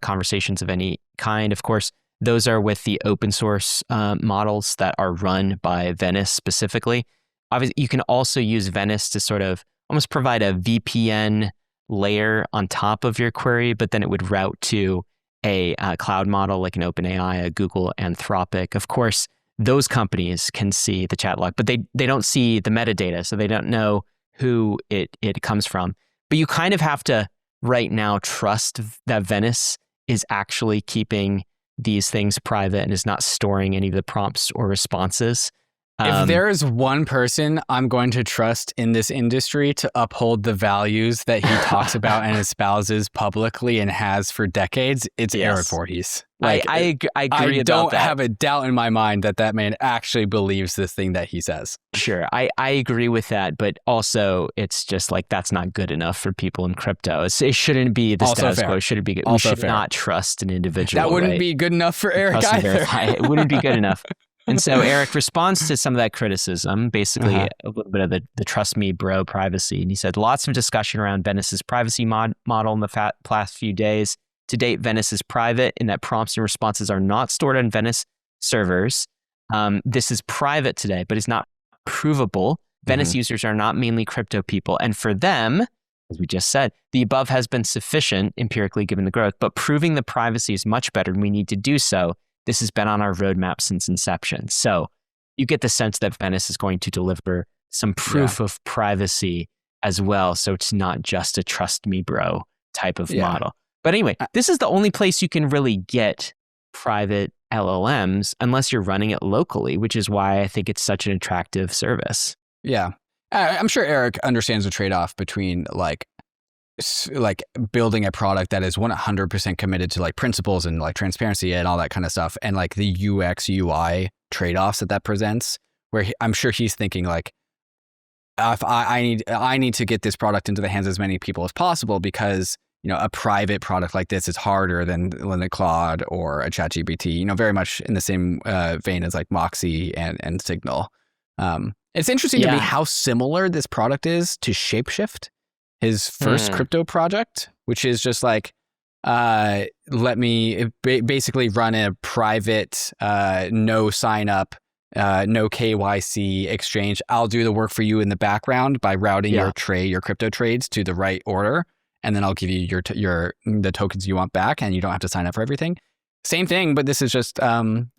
conversations of any kind. Of course, those are with the open source models that are run by Venice specifically. Obviously, you can also use Venice to sort of almost provide a VPN layer on top of your query, but then it would route to a cloud model like an OpenAI, a Google, Anthropic. Of course, those companies can see the chat log, but they don't see the metadata, so they don't know who it comes from. But you kind of have to right now trust that Venice is actually keeping these things private and is not storing any of the prompts or responses. If there is one person I'm going to trust in this industry to uphold the values that he talks about and espouses publicly and has for decades, it's Erik Voorhees. Like, I agree about that. I don't have a doubt in my mind that man actually believes this thing that he says. Sure, I agree with that, but also it's just like that's not good enough for people in crypto. It shouldn't be the status quo. It shouldn't be. We should not trust an individual. That wouldn't be good enough for Erik either. It wouldn't be good enough. And so Erik responds to some of that criticism, basically a little bit of the trust me bro privacy. And he said, lots of discussion around Venice's privacy model in the past few days. To date, Venice is private in that prompts and responses are not stored on Venice servers. This is private today, but is not provable. Venice users are not mainly crypto people. And for them, as we just said, the above has been sufficient empirically given the growth, but proving the privacy is much better and we need to do so. This has been on our roadmap since inception. So you get the sense that Venice is going to deliver some proof of privacy as well. So it's not just a trust me, bro type of model. But anyway, this is the only place you can really get private LLMs unless you're running it locally, which is why I think it's such an attractive service. Yeah. I'm sure Erik understands the trade-off between like building a product that is 100% committed to like principles and like transparency and all that kind of stuff, and like the UX UI trade-offs that presents, where I'm sure he's thinking like, if I need to get this product into the hands of as many people as possible, because a private product like this is harder than the Claude or a ChatGPT, very much in the same vein as like Moxie and Signal. It's interesting to me how similar this product is to Shapeshift, his first crypto project, which is just like, let me basically run a private, no sign up, no KYC exchange. I'll do the work for you in the background by routing your crypto trades to the right order. And then I'll give you the tokens you want back, and you don't have to sign up for everything. Same thing, but this is just LLM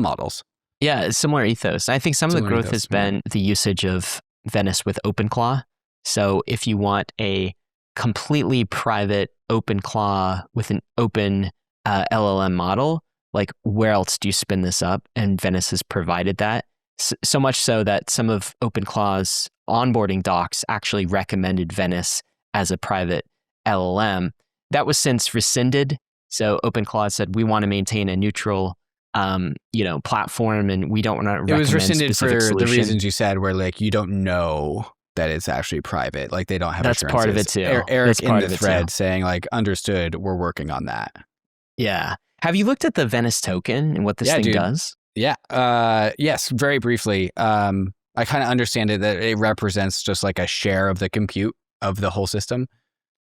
models. Yeah, similar ethos. I think some of the growth has been the usage of Venice with OpenClaw. So if you want a completely private OpenClaw with an open LLM model, like where else do you spin this up? And Venice has provided that. So much so that some of OpenClaw's onboarding docs actually recommended Venice as a private LLM. That was since rescinded. So OpenClaw said, we want to maintain a neutral platform, and we don't want to recommend it was rescinded for solution. The reasons you said, where like you don't know that it's actually private. Like they don't have That's part of it too. Erik in the thread saying like, understood, we're working on that. Yeah. Have you looked at the Venice token and what this thing does? Yeah. Yes, very briefly. I kind of understand it that it represents just like a share of the compute of the whole system.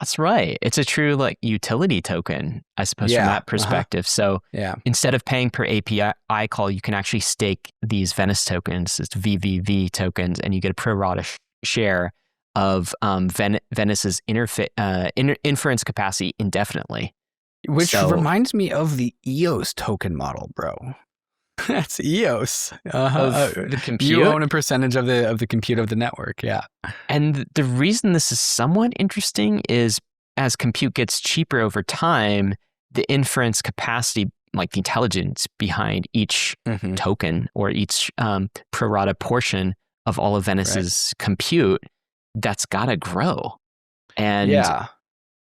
That's right. It's a true like utility token, I suppose, from that perspective. So instead of paying per API call, you can actually stake these Venice tokens, it's VVV tokens, and you get a pro rata share of Venice's inference capacity indefinitely. Which reminds me of the EOS token model, bro. That's EOS. Of the compute. You own a percentage of the compute of the network, And the reason this is somewhat interesting is as compute gets cheaper over time, the inference capacity, like the intelligence behind each token or each pro rata portion of all of Venice's compute, that's got to grow. And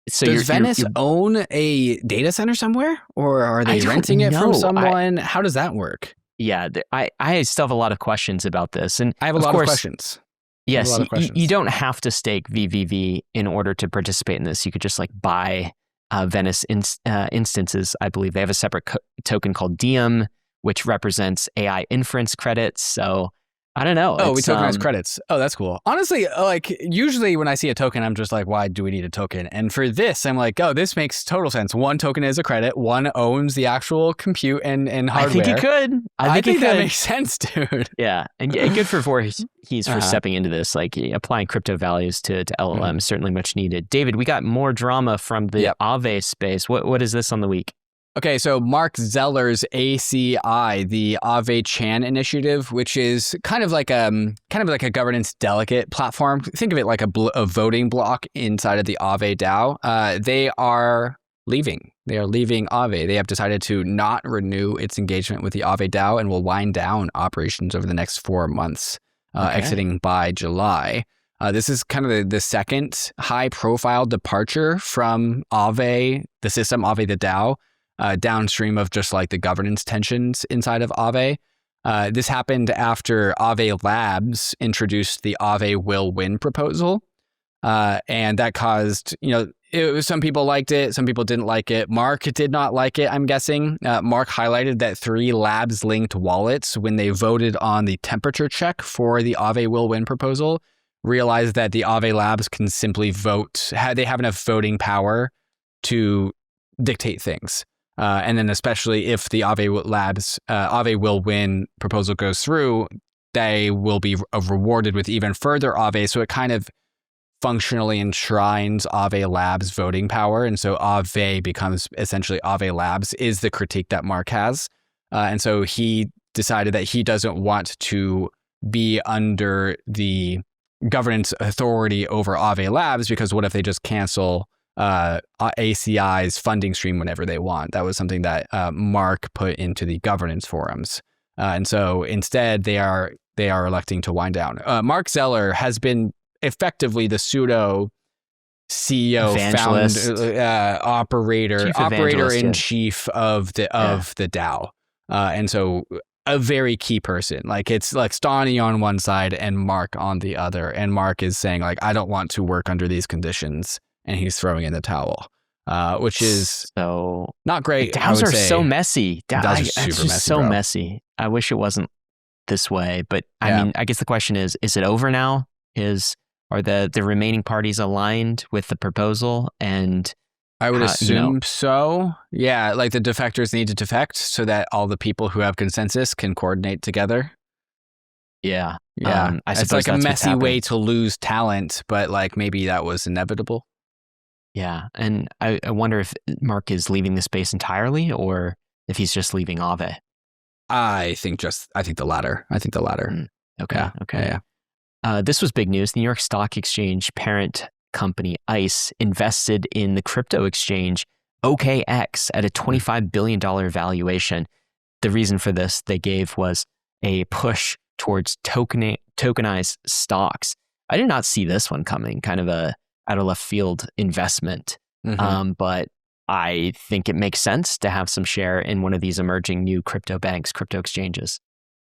so does Venice own a data center somewhere, or are they renting it from someone? How does that work? Yeah, I still have a lot of questions about this, and I have a lot of questions. Yes, you don't have to stake VVV in order to participate in this. You could just like buy Venice instances. I believe they have a separate token called Diem, which represents AI inference credits. So I don't know. Oh, we tokenize credits. Oh, that's cool. Honestly, like usually when I see a token, I'm just like, why do we need a token? And for this, I'm like, oh, this makes total sense. One token is a credit. One owns the actual compute and hardware. I think it could. I think that makes sense, dude. Yeah. And good for Voorhees for stepping into this, like applying crypto values to LLM, certainly much needed. David, we got more drama from the Aave space. What is this on the week? Okay, so Mark Zeller's ACI, the Aave Chan initiative, which is kind of like a governance delegate platform. Think of it like a voting block inside of the Aave DAO. They are leaving. They are leaving Aave. They have decided to not renew its engagement with the Aave DAO and will wind down operations over the next 4 months, exiting by July. This is kind of the second high-profile departure from Aave, the system, Aave the DAO. Downstream of just like the governance tensions inside of Aave. This happened after Aave Labs introduced the Aave Will Win proposal. And that caused, some people liked it, some people didn't like it. Mark did not like it, I'm guessing. Mark highlighted that 3 labs linked wallets, when they voted on the temperature check for the Aave Will Win proposal, realized that the Aave Labs can simply vote. They have enough voting power to dictate things. And then especially if the Aave Labs, Aave Will Win proposal goes through, they will be rewarded with even further Aave. So it kind of functionally enshrines Aave Labs voting power. And so Aave becomes essentially Aave Labs is the critique that Mark has. And so he decided that he doesn't want to be under the governance authority over Aave Labs, because what if they just cancel ACI's funding stream whenever they want? That was something that Mark put into the governance forums. And so instead they are electing to wind down. Mark Zeller has been effectively the pseudo CEO, operator in chief of the DAO. And so a very key person. Like, it's like Stani on one side and Mark on the other. And Mark is saying, like, I don't want to work under these conditions. And he's throwing in the towel, which is so not great. DAOs are so messy. DAOs are super it's just messy, so bro. messy. I wish it wasn't this way. But I mean, I guess the question is it over now? Are the remaining parties aligned with the proposal? And I would assume so. Yeah, like the defectors need to defect so that all the people who have consensus can coordinate together. Yeah. Yeah. I it's suppose like a that's what's messy way happening. to lose talent, but like maybe that was inevitable. Yeah. And I wonder if Mark is leaving the space entirely or if he's just leaving Aave. I think the latter. Okay. Yeah. Okay. Yeah. This was big news. The New York Stock Exchange parent company ICE invested in the crypto exchange OKX at a $25 billion valuation. The reason for this they gave was a push towards tokenized stocks. I did not see this one coming, kind of a out of left field investment. Mm-hmm. But I think it makes sense to have some share in one of these emerging new crypto banks, crypto exchanges.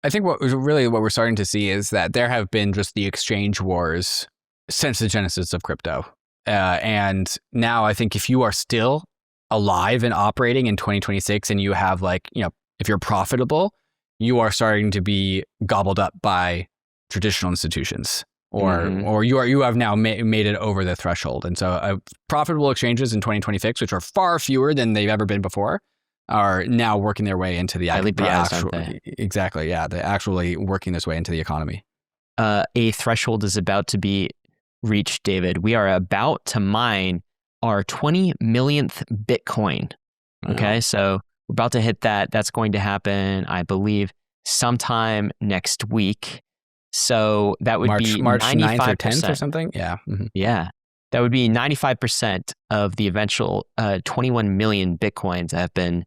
I think what we're starting to see is that there have been just the exchange wars since the genesis of crypto. And now I think if you are still alive and operating in 2026 and you have if you're profitable, you are starting to be gobbled up by traditional institutions or you have now made it over the threshold. And so profitable exchanges in 2026, which are far fewer than they've ever been before, are now working their way into the actual, exactly. Yeah. They're actually working this way into the economy. A threshold is about to be reached, David. We are about to mine our 20 millionth Bitcoin. Okay. So we're about to hit that. That's going to happen, I believe, sometime next week. So that would be March 9th or 95%. 10th or something. Yeah. Mm-hmm. Yeah. That would be 95% of the eventual 21 million Bitcoins that have been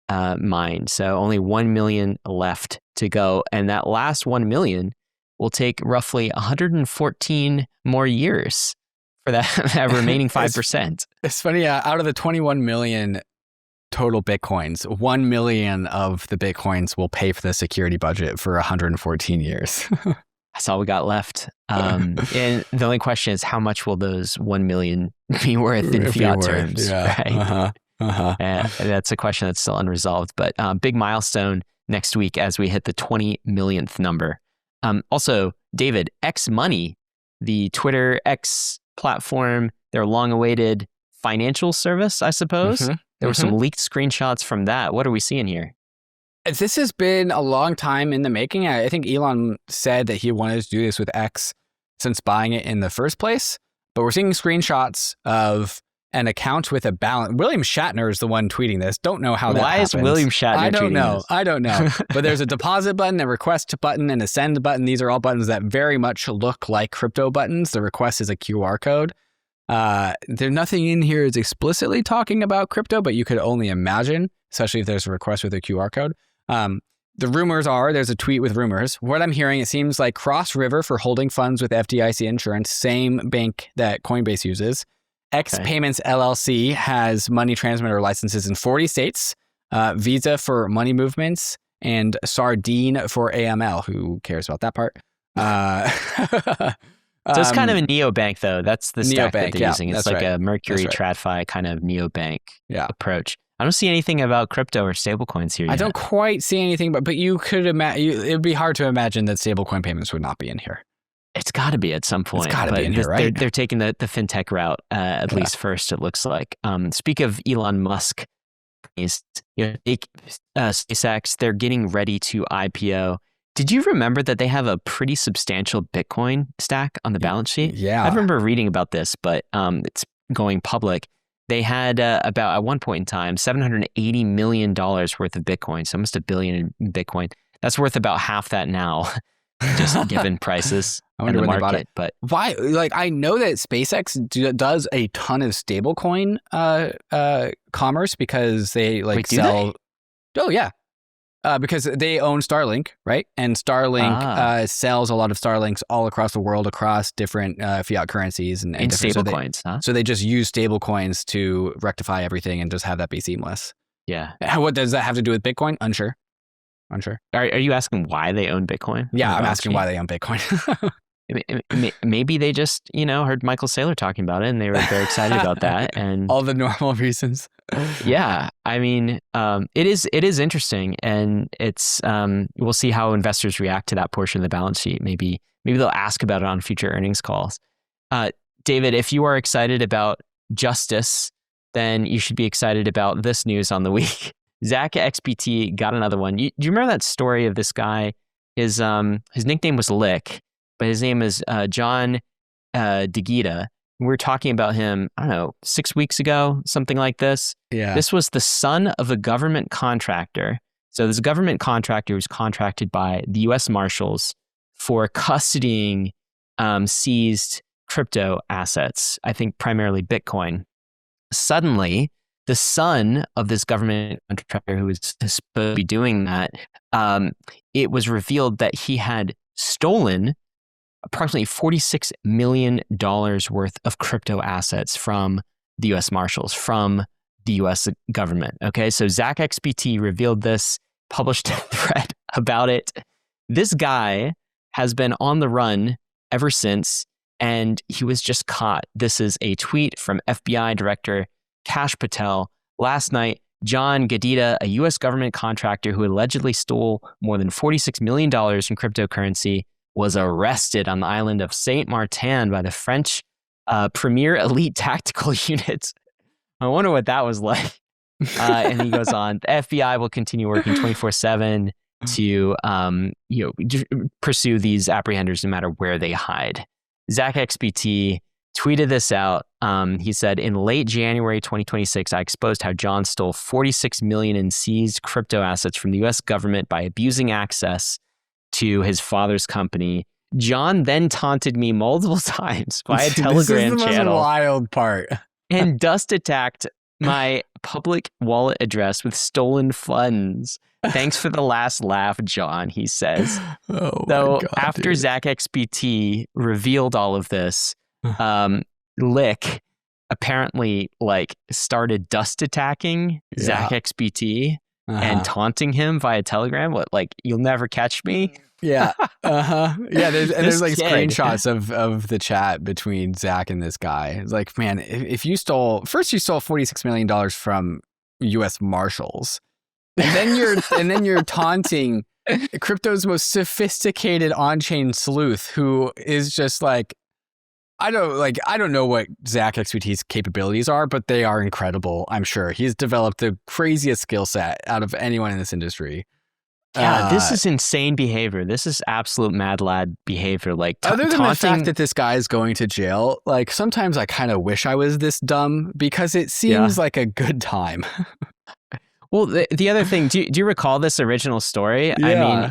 mined. So only 1 million left to go. And that last 1 million will take roughly 114 more years for that remaining 5%. It's funny. Out of the 21 million total Bitcoins, 1 million of the Bitcoins will pay for the security budget for 114 years. That's all we got left. And the only question is, how much will those 1 million be worth in fiat terms? Yeah. Right? That's a question that's still unresolved. But big milestone next week as we hit the 20 millionth number. Also, David, X Money, the Twitter X platform, their long-awaited financial service, I suppose. Mm-hmm. There were some leaked screenshots from that. What are we seeing here? This has been a long time in the making. I think Elon said that he wanted to do this with X since buying it in the first place. But we're seeing screenshots of an account with a balance. William Shatner is the one tweeting this. Don't know how that happens. Why is William Shatner tweeting this? I don't know. But there's a deposit button, a request button, and a send button. These are all buttons that very much look like crypto buttons. The request is a QR code. There's nothing in here is explicitly talking about crypto, but you could only imagine, especially if there's a request with a QR code. The rumors are, there's a tweet with rumors. What I'm hearing, it seems like Cross River for holding funds with FDIC insurance, same bank that Coinbase uses. X Payments LLC has money transmitter licenses in 40 states, Visa for money movements, and Sardine for AML. Who cares about that part? So it's kind of a neobank, though. That's the stack that they're using. It's like a Mercury TradFi kind of neobank approach. I don't see anything about crypto or stablecoins here yet. I don't quite see anything, but you could imagine. It would be hard to imagine that stablecoin payments would not be in here. It's got to be at some point. It's got to be in here, right? They're taking the fintech route, at least first, it looks like. Speak of Elon Musk, SpaceX, they're getting ready to IPO. Did you remember that they have a pretty substantial Bitcoin stack on the balance sheet? Yeah. I remember reading about this, but it's going public. They had about, at one point in time, $780 million worth of Bitcoin, so almost $1 billion in Bitcoin. That's worth about half that now, just given prices I in wonder the when they bought market. it. But Why? Like, I know that SpaceX does a ton of stablecoin commerce because they like Wait, do sell. Oh yeah, because they own Starlink, right? And Starlink sells a lot of Starlinks all across the world, across different fiat currencies and in different, stablecoins, huh? So they just use stablecoins to rectify everything and just have that be seamless. Yeah. What does that have to do with Bitcoin? Unsure. Are you asking why they own Bitcoin? Yeah, I'm asking why they own Bitcoin. Maybe they just, heard Michael Saylor talking about it and they were very excited about that. And all the normal reasons. yeah, I mean, it is interesting, and it's we'll see how investors react to that portion of the balance sheet. Maybe they'll ask about it on future earnings calls. David, if you are excited about justice, then you should be excited about this news on the week. ZachXBT got another one. Do you remember that story of this guy? His nickname was Lick, but his name is John DeGita. We were talking about him, I don't know, 6 weeks ago, something like this. Yeah. This was the son of a government contractor. So there's a government contractor who's contracted by the U.S. Marshals for custodying seized crypto assets, I think primarily Bitcoin. Suddenly, the son of this government contractor who was supposed to be doing that, it was revealed that he had stolen approximately $46 million worth of crypto assets from the U.S. Marshals, from the U.S. government. Okay, so ZachXBT revealed this, published a thread about it. This guy has been on the run ever since, and he was just caught. This is a tweet from FBI Director Kash Patel. Last night, John Gadita, a U.S. government contractor who allegedly stole more than $46 million in cryptocurrency, was arrested on the island of Saint Martin by the French Premier Elite Tactical Unit. I wonder what that was like. And he goes on, the FBI will continue working 24/7 to pursue these apprehenders no matter where they hide. ZachXBT tweeted this out. He said, in late January 2026, I exposed how John stole $46 million in seized crypto assets from the U.S. government by abusing access to his father's company. John then taunted me multiple times via Telegram this is the channel. most wild part. And dust attacked my public wallet address with stolen funds. Thanks for the last laugh, John, he says. Oh so God, after dude. ZachXBT revealed all of this, Lick apparently started dust attacking ZachXBT and taunting him via Telegram. What, you'll never catch me? Yeah. Yeah, there's like kid. screenshots of the chat between Zach and this guy. It's like, man, if you stole $46 million from US Marshals, and then you're taunting crypto's most sophisticated on-chain sleuth, who is just like, I don't know what ZachXBT's capabilities are, but they are incredible. I'm sure he's developed the craziest skill set out of anyone in this industry. Yeah, this is insane behavior. This is absolute mad lad behavior. Other than taunting... the fact that this guy is going to jail, sometimes I kind of wish I was this dumb, because it seems like a good time. Well, the other thing, do you recall this original story? Yeah,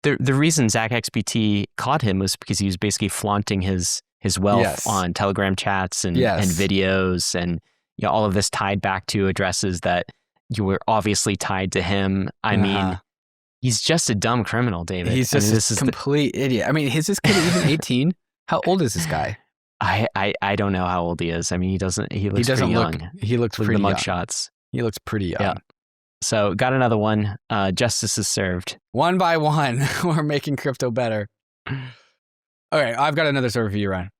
The reason ZachXBT caught him was because he was basically flaunting his wealth on Telegram chats and videos, and all of this tied back to addresses that you were obviously tied to him. I mean, he's just a dumb criminal, David. He's just a complete idiot. I mean, is this kid even 18? How old is this guy? I don't know how old he is. I mean, he looks pretty young. He looks pretty young. The mugshots. He looks pretty young. Yeah. So got another one. Justice is served. One by one, we're making crypto better. Okay, I've got another story for you, Ryan.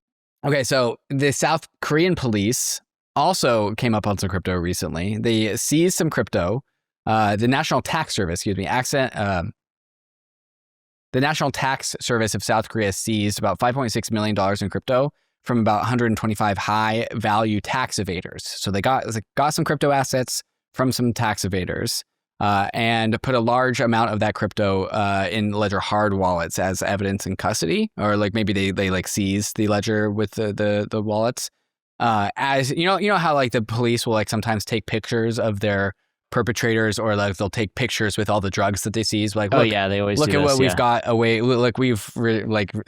Okay, so the South Korean police also came up on some crypto recently. They seized some crypto. The National Tax Service, the National Tax Service of South Korea seized about $5.6 million in crypto from about 125 high-value tax evaders. So they got some crypto assets from some tax evaders. and put a large amount of that crypto in Ledger hard wallets as evidence in custody, or like maybe they like seize the Ledger with the wallets. As you know how like the police will like sometimes take pictures of their perpetrators, or like they'll take pictures with all the drugs that they seize. Like, look, they always look do at this, what we've got away. Look, we've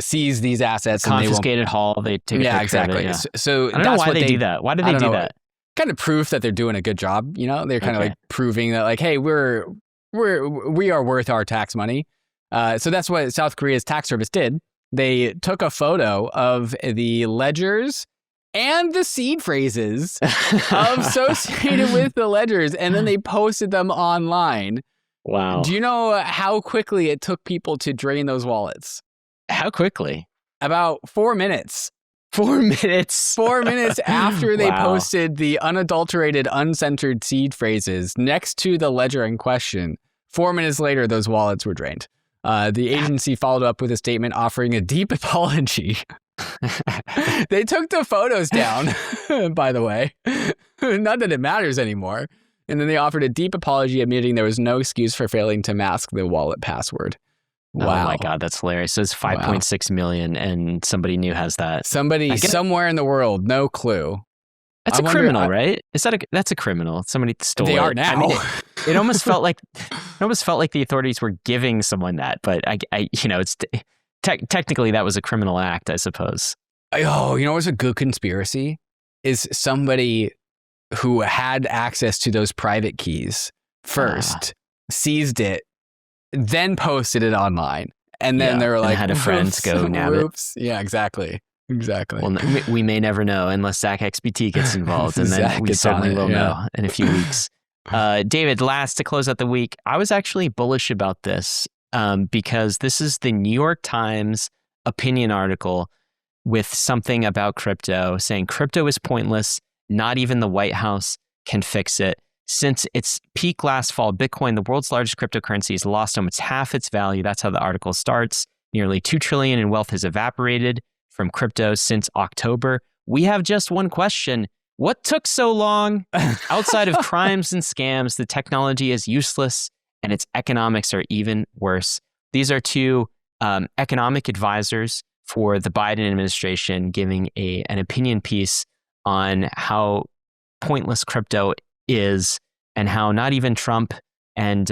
seized these assets. Confiscated haul. They take a picture exactly. of it, So I don't know why they do that. Why do they do that? Kind of proof that they're doing a good job. You know, they're kind of like proving that like, hey, we are worth our tax money. So that's what South Korea's tax service did. They took a photo of the ledgers and the seed phrases associated with the ledgers, and then they posted them online. Wow. Do you know how quickly it took people to drain those wallets? How quickly? About 4 minutes. 4 minutes. 4 minutes after they posted the unadulterated, uncensored seed phrases next to the ledger in question. 4 minutes later, those wallets were drained. The agency followed up with a statement offering a deep apology. They took the photos down, by the way. Not that it matters anymore. And then they offered a deep apology, admitting there was no excuse for failing to mask the wallet password. Wow. Oh my God, that's hilarious. So it's 5.6 million, and somebody new has that. Somebody somewhere in the world, no clue. That's a criminal, right? That's a criminal. Somebody stole it. They are now. I mean, it almost felt like the authorities were giving someone that, but it's technically that was a criminal act, I suppose. Oh, you know what's a good conspiracy? Is somebody who had access to those private keys first, seized it, then posted it online, and then they were like, had a friend go nab it. Yeah, exactly. Well, we may never know unless ZachXBT gets involved, and then we certainly will know in a few weeks. David, last to close out the week, I was actually bullish about this because this is the New York Times opinion article with something about crypto, saying crypto is pointless. Not even the White House can fix it. Since its peak last fall, Bitcoin, the world's largest cryptocurrency, has lost almost half its value. That's how the article starts. Nearly $2 trillion in wealth has evaporated from crypto since October. We have just one question. What took so long? Outside of crimes and scams, the technology is useless and its economics are even worse. These are two economic advisors for the Biden administration giving an opinion piece on how pointless crypto is and how not even Trump and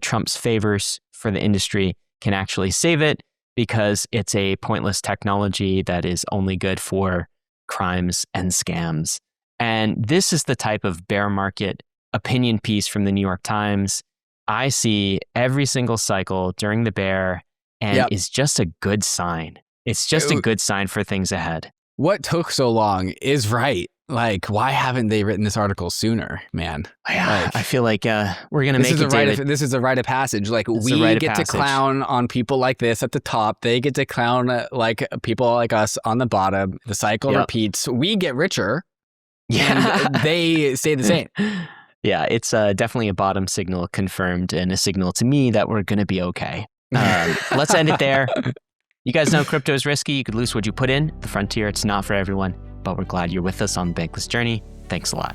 Trump's favors for the industry can actually save it, because it's a pointless technology that is only good for crimes and scams. And this is the type of bear market opinion piece from the New York Times I see every single cycle during the bear, and is just a good sign. It's just a good sign for things ahead. What took so long is right. Like, why haven't they written this article sooner, man? Yeah, I feel like we're going to make it, David. This is a rite of passage. Like, we get to clown on people like this at the top. They get to clown like people like us on the bottom. The cycle repeats. We get richer. Yeah. And they stay the same. Yeah, it's definitely a bottom signal confirmed, and a signal to me that we're going to be okay. Let's end it there. You guys know crypto is risky. You could lose what you put in. The frontier, it's not for everyone. But we're glad you're with us on the Bankless journey. Thanks a lot.